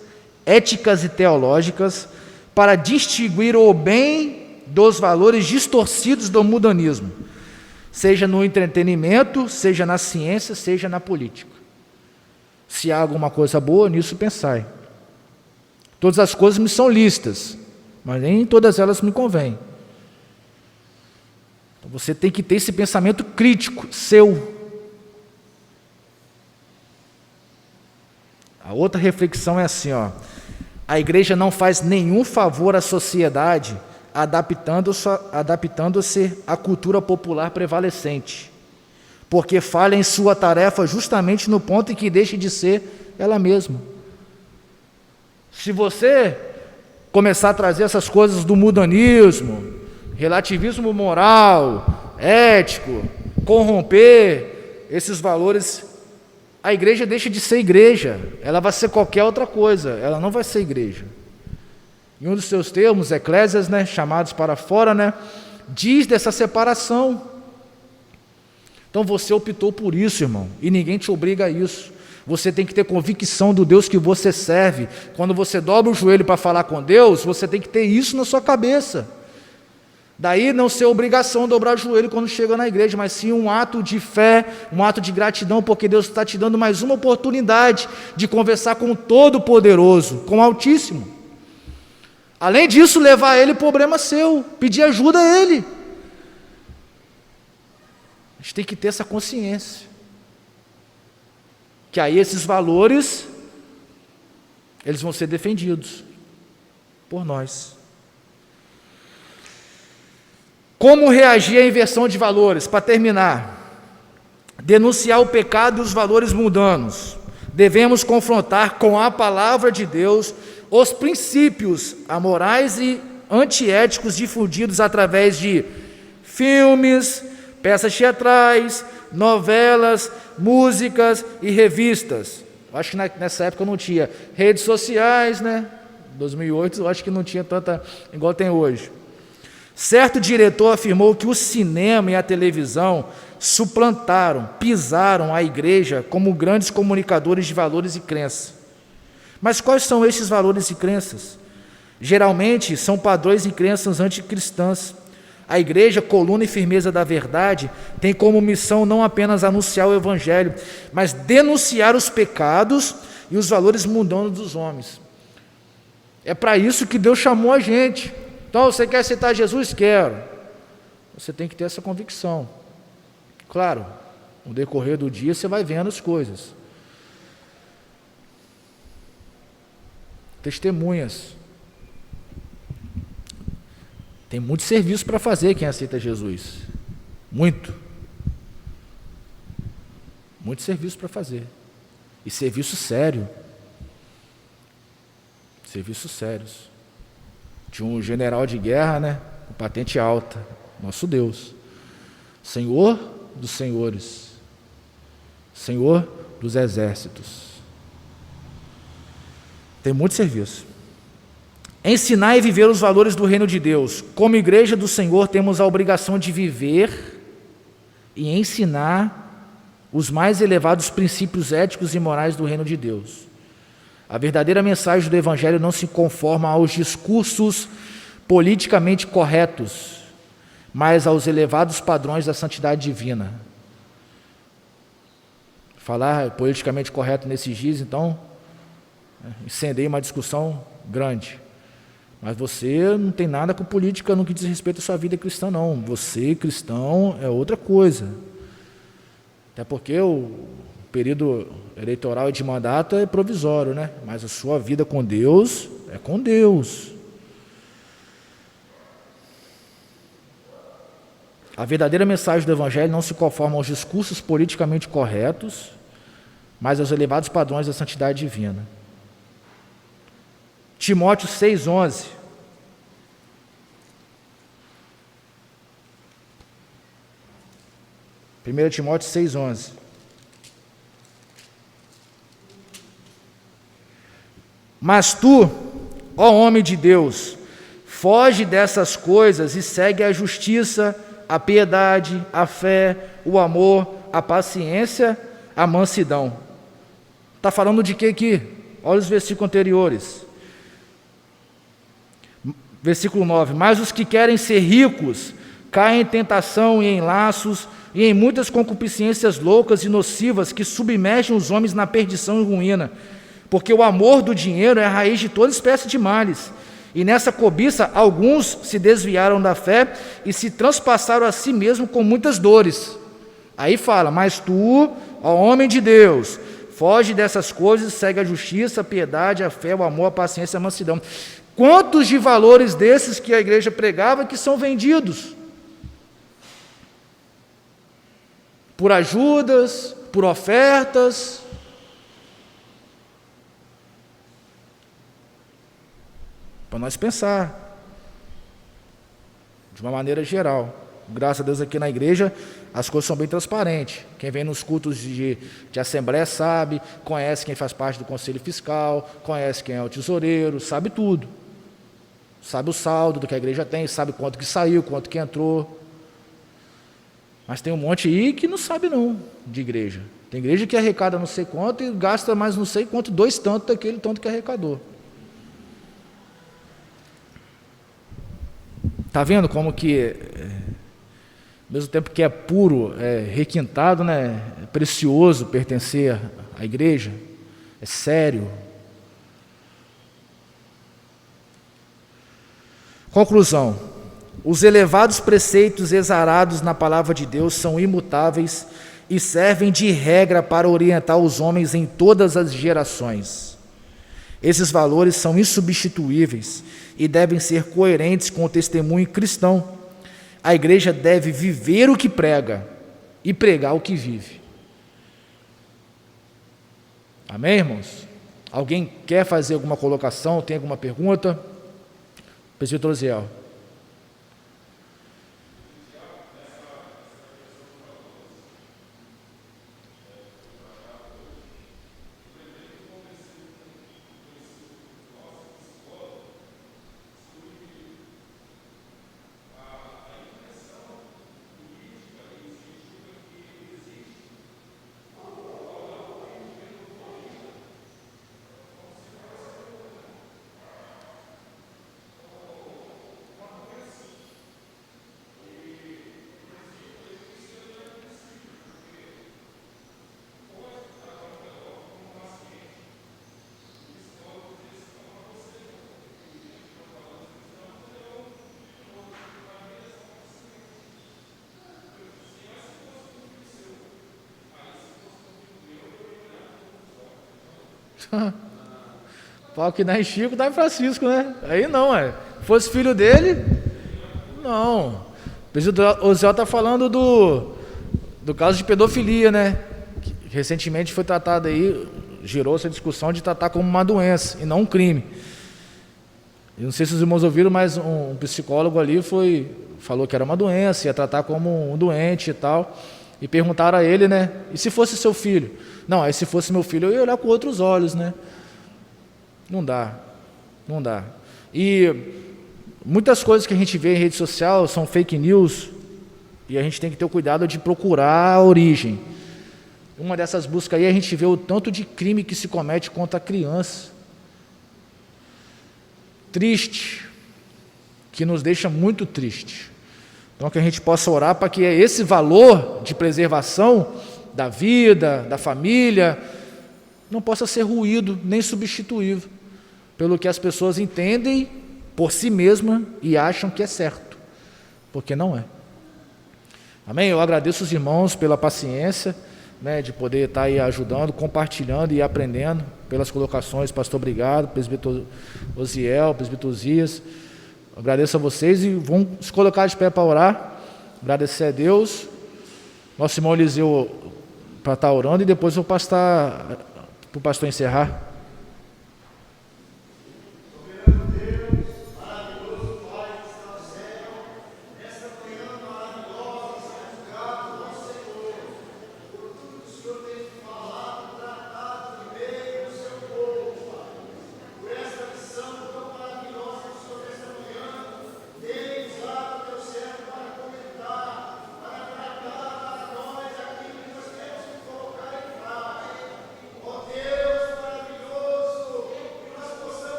éticas e teológicas para distinguir o bem dos valores distorcidos do mundanismo, seja no entretenimento, seja na ciência, seja na política. Se há alguma coisa boa, nisso pensai. Todas as coisas me são lícitas, mas nem todas elas me convêm. Então você tem que ter esse pensamento crítico, seu. A outra reflexão é assim, a igreja não faz nenhum favor à sociedade adaptando-se à cultura popular prevalecente, porque falha em sua tarefa justamente no ponto em que deixa de ser ela mesma. Se você começar a trazer essas coisas do mundanismo, relativismo moral, ético, corromper esses valores, a igreja deixa de ser igreja, ela vai ser qualquer outra coisa, ela não vai ser igreja. Em um dos seus termos, Eclésias, chamados para fora, diz dessa separação. Então você optou por isso, irmão, e ninguém te obriga a isso. Você tem que ter convicção do Deus que você serve. Quando você dobra o joelho para falar com Deus, você tem que ter isso na sua cabeça. Daí não ser obrigação dobrar o joelho quando chega na igreja, mas sim um ato de fé, um ato de gratidão, porque Deus está te dando mais uma oportunidade de conversar com o Todo-Poderoso, com o Altíssimo. Além disso, levar Ele problema seu, pedir ajuda a Ele. A gente tem que ter essa consciência. Que aí esses valores, eles vão ser defendidos por nós. Como reagir à inversão de valores? Para terminar, denunciar o pecado e os valores mundanos. Devemos confrontar com a palavra de Deus os princípios amorais e antiéticos difundidos através de filmes, peças teatrais, novelas, músicas e revistas. Eu acho que nessa época não tinha redes sociais, 2008 eu acho que não tinha tanta igual tem hoje. Certo diretor afirmou que o cinema e a televisão suplantaram, pisaram a igreja como grandes comunicadores de valores e crenças. Mas quais são esses valores e crenças? Geralmente são padrões e crenças anticristãs. A igreja, coluna e firmeza da verdade, tem como missão não apenas anunciar o evangelho, mas denunciar os pecados e os valores mundanos dos homens. É para isso que Deus chamou a gente. Então, você quer aceitar Jesus? Quero. Você tem que ter essa convicção. Claro, no decorrer do dia você vai vendo as coisas. Testemunhas. Tem muito serviço para fazer quem aceita Jesus. Muito. Muito serviço para fazer. E serviço sério. Serviços sérios. Tinha um general de guerra, com patente alta. Nosso Deus. Senhor dos senhores. Senhor dos exércitos. Tem muito serviço. Ensinar e viver os valores do reino de Deus. Como igreja do Senhor, temos a obrigação de viver e ensinar os mais elevados princípios éticos e morais do reino de Deus. A verdadeira mensagem do Evangelho não se conforma aos discursos politicamente corretos, mas aos elevados padrões da santidade divina. Falar politicamente correto nesses dias, então, incendeia uma discussão grande. Mas você não tem nada com política no que diz respeito à sua vida cristã, não. Você, cristão, é outra coisa. Até porque o período eleitoral e de mandato é provisório, né? Mas a sua vida com Deus é com Deus. A verdadeira mensagem do Evangelho não se conforma aos discursos politicamente corretos, mas aos elevados padrões da santidade divina. Timóteo 6,11. Primeiro Timóteo 6,11. Mas tu, ó homem de Deus, foge dessas coisas e segue a justiça, a piedade, a fé, o amor, a paciência, a mansidão. Está falando de quê aqui? Olha os versículos anteriores. Versículo 9. Mas os que querem ser ricos caem em tentação e em laços e em muitas concupiscências loucas e nocivas que submergem os homens na perdição e ruína. Porque o amor do dinheiro é a raiz de toda espécie de males. E nessa cobiça, alguns se desviaram da fé e se transpassaram a si mesmo com muitas dores. Aí fala, mas tu, ó homem de Deus, foge dessas coisas, segue a justiça, a piedade, a fé, o amor, a paciência, a mansidão. Quantos de valores desses que a igreja pregava que são vendidos? Por ajudas, por ofertas. Para nós pensar, de uma maneira geral. Graças a Deus aqui na igreja as coisas são bem transparentes. Quem vem nos cultos de assembleia sabe, conhece quem faz parte do conselho fiscal, conhece quem é o tesoureiro, sabe tudo. Sabe o saldo do que a igreja tem, sabe quanto que saiu, quanto que entrou. Mas tem um monte aí que não sabe não, de igreja. Tem igreja que arrecada não sei quanto e gasta mais não sei quanto, 2 tantos daquele tanto que arrecadou. Está vendo como que, ao mesmo tempo que é puro, é requintado, né, é precioso pertencer à igreja? É sério. Conclusão. Os elevados preceitos exarados na palavra de Deus são imutáveis e servem de regra para orientar os homens em todas as gerações. Esses valores são insubstituíveis e devem ser coerentes com o testemunho cristão. A igreja deve viver o que prega e pregar o que vive. Amém, irmãos? Alguém quer fazer alguma colocação? Tem alguma pergunta? Presbítero Osiel. Pau que dá em Chico, dá em Francisco, né? Aí não, fosse filho dele, não. O presbítero Osiel está falando do caso de pedofilia, né? Que recentemente foi tratado aí, gerou essa discussão de tratar como uma doença e não um crime. Eu não sei se os irmãos ouviram, mas um psicólogo ali falou que era uma doença, ia tratar como um doente e tal. E perguntaram a ele, né? E se fosse seu filho? Não, aí se fosse meu filho, eu ia olhar com outros olhos, né? Não dá. E muitas coisas que a gente vê em rede social são fake news e a gente tem que ter o cuidado de procurar a origem. Uma dessas buscas aí a gente vê o tanto de crime que se comete contra a criança. triste, que nos deixa muito triste. Então, que a gente possa orar para que esse valor de preservação da vida, da família, não possa ser ruído nem substituído pelo que as pessoas entendem por si mesmas e acham que é certo, porque não é. Amém? Eu agradeço os irmãos pela paciência, de poder estar aí ajudando, compartilhando e aprendendo, pelas colocações. Pastor, obrigado. Presbítero Osiel, presbítero Zias, agradeço a vocês e vamos se colocar de pé para orar, agradecer a Deus. Nosso irmão Eliseu para estar orando e depois eu vou passar para o pastor encerrar.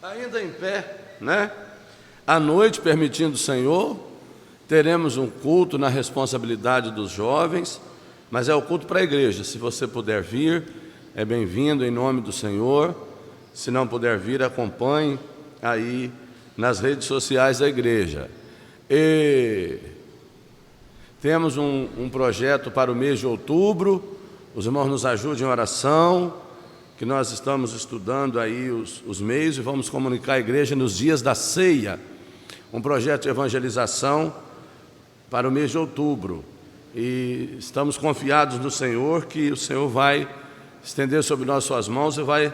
Ainda em pé, à noite, permitindo o Senhor, teremos um culto na responsabilidade dos jovens, mas é o culto para a igreja. Se você puder vir, é bem-vindo em nome do Senhor. Se não puder vir, acompanhe aí nas redes sociais da igreja. E temos um projeto para o mês de outubro. Os irmãos nos ajudem em oração, que nós estamos estudando aí os meios e vamos comunicar à igreja nos dias da ceia, um projeto de evangelização para o mês de outubro. E estamos confiados no Senhor, que o Senhor vai estender sobre nós suas mãos e vai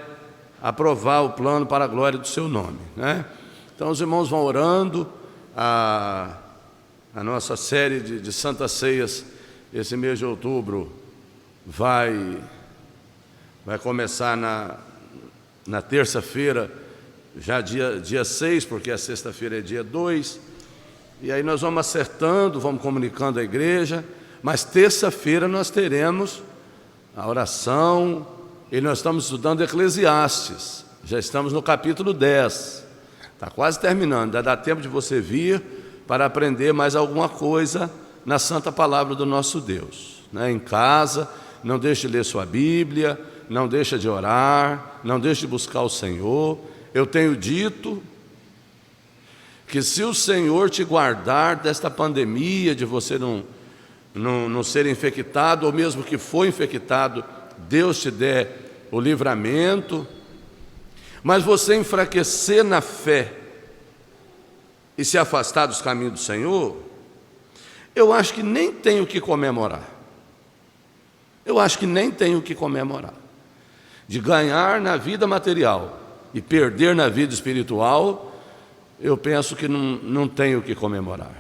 aprovar o plano para a glória do seu nome, Então os irmãos vão orando. A nossa série de Santas Ceias, esse mês de outubro, vai começar na terça-feira, já dia 6, porque a sexta-feira é dia 2, e aí nós vamos acertando, vamos comunicando à igreja, mas terça-feira nós teremos a oração, e nós estamos estudando Eclesiastes, já estamos no capítulo 10, está quase terminando, ainda dá tempo de você vir para aprender mais alguma coisa na santa palavra do nosso Deus, em casa. Não deixe de ler sua Bíblia, não deixe de orar, não deixe de buscar o Senhor. Eu tenho dito que se o Senhor te guardar desta pandemia, de você não ser infectado, ou mesmo que for infectado, Deus te der o livramento, mas você enfraquecer na fé e se afastar dos caminhos do Senhor, eu acho que nem tem o que comemorar. Eu acho que nem tem o que comemorar. De ganhar na vida material e perder na vida espiritual, eu penso que não tem o que comemorar.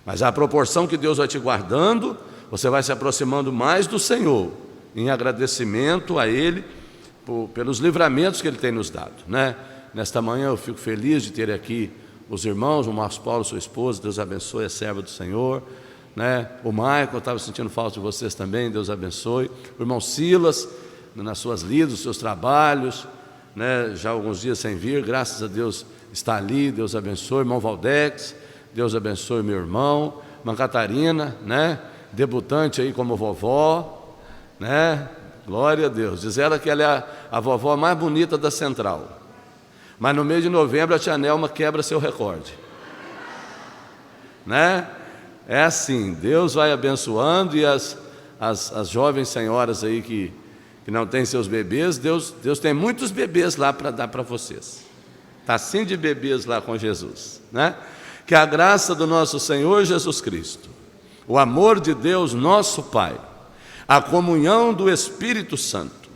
Mas à proporção que Deus vai te guardando, você vai se aproximando mais do Senhor, em agradecimento a Ele pelos livramentos que Ele tem nos dado, Nesta manhã eu fico feliz de ter aqui os irmãos, o Marcos Paulo, sua esposa, Deus abençoe, é serva do Senhor, O Michael, eu estava sentindo falta de vocês também, Deus abençoe. O irmão Silas, nas suas lidas, nos seus trabalhos, já há alguns dias sem vir, graças a Deus está ali, Deus abençoe. Irmão Valdex, Deus abençoe meu irmão. Irmã Catarina, debutante aí como vovó, glória a Deus. Diz ela que ela é a vovó mais bonita da Central, mas no mês de novembro a tia Nelma quebra seu recorde, É assim, Deus vai abençoando, e as jovens senhoras aí que não têm seus bebês, Deus tem muitos bebês lá para dar para vocês. Está assim de bebês lá com Jesus, Que a graça do nosso Senhor Jesus Cristo, o amor de Deus nosso Pai, a comunhão do Espírito Santo,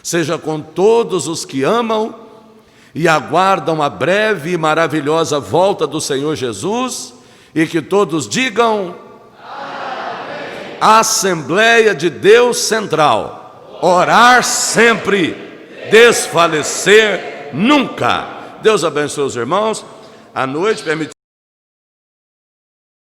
seja com todos os que amam e aguardam a breve e maravilhosa volta do Senhor Jesus, e que todos digam: amém. Assembleia de Deus Central, orar sempre, desfalecer nunca. Deus abençoe os irmãos. À noite, permitindo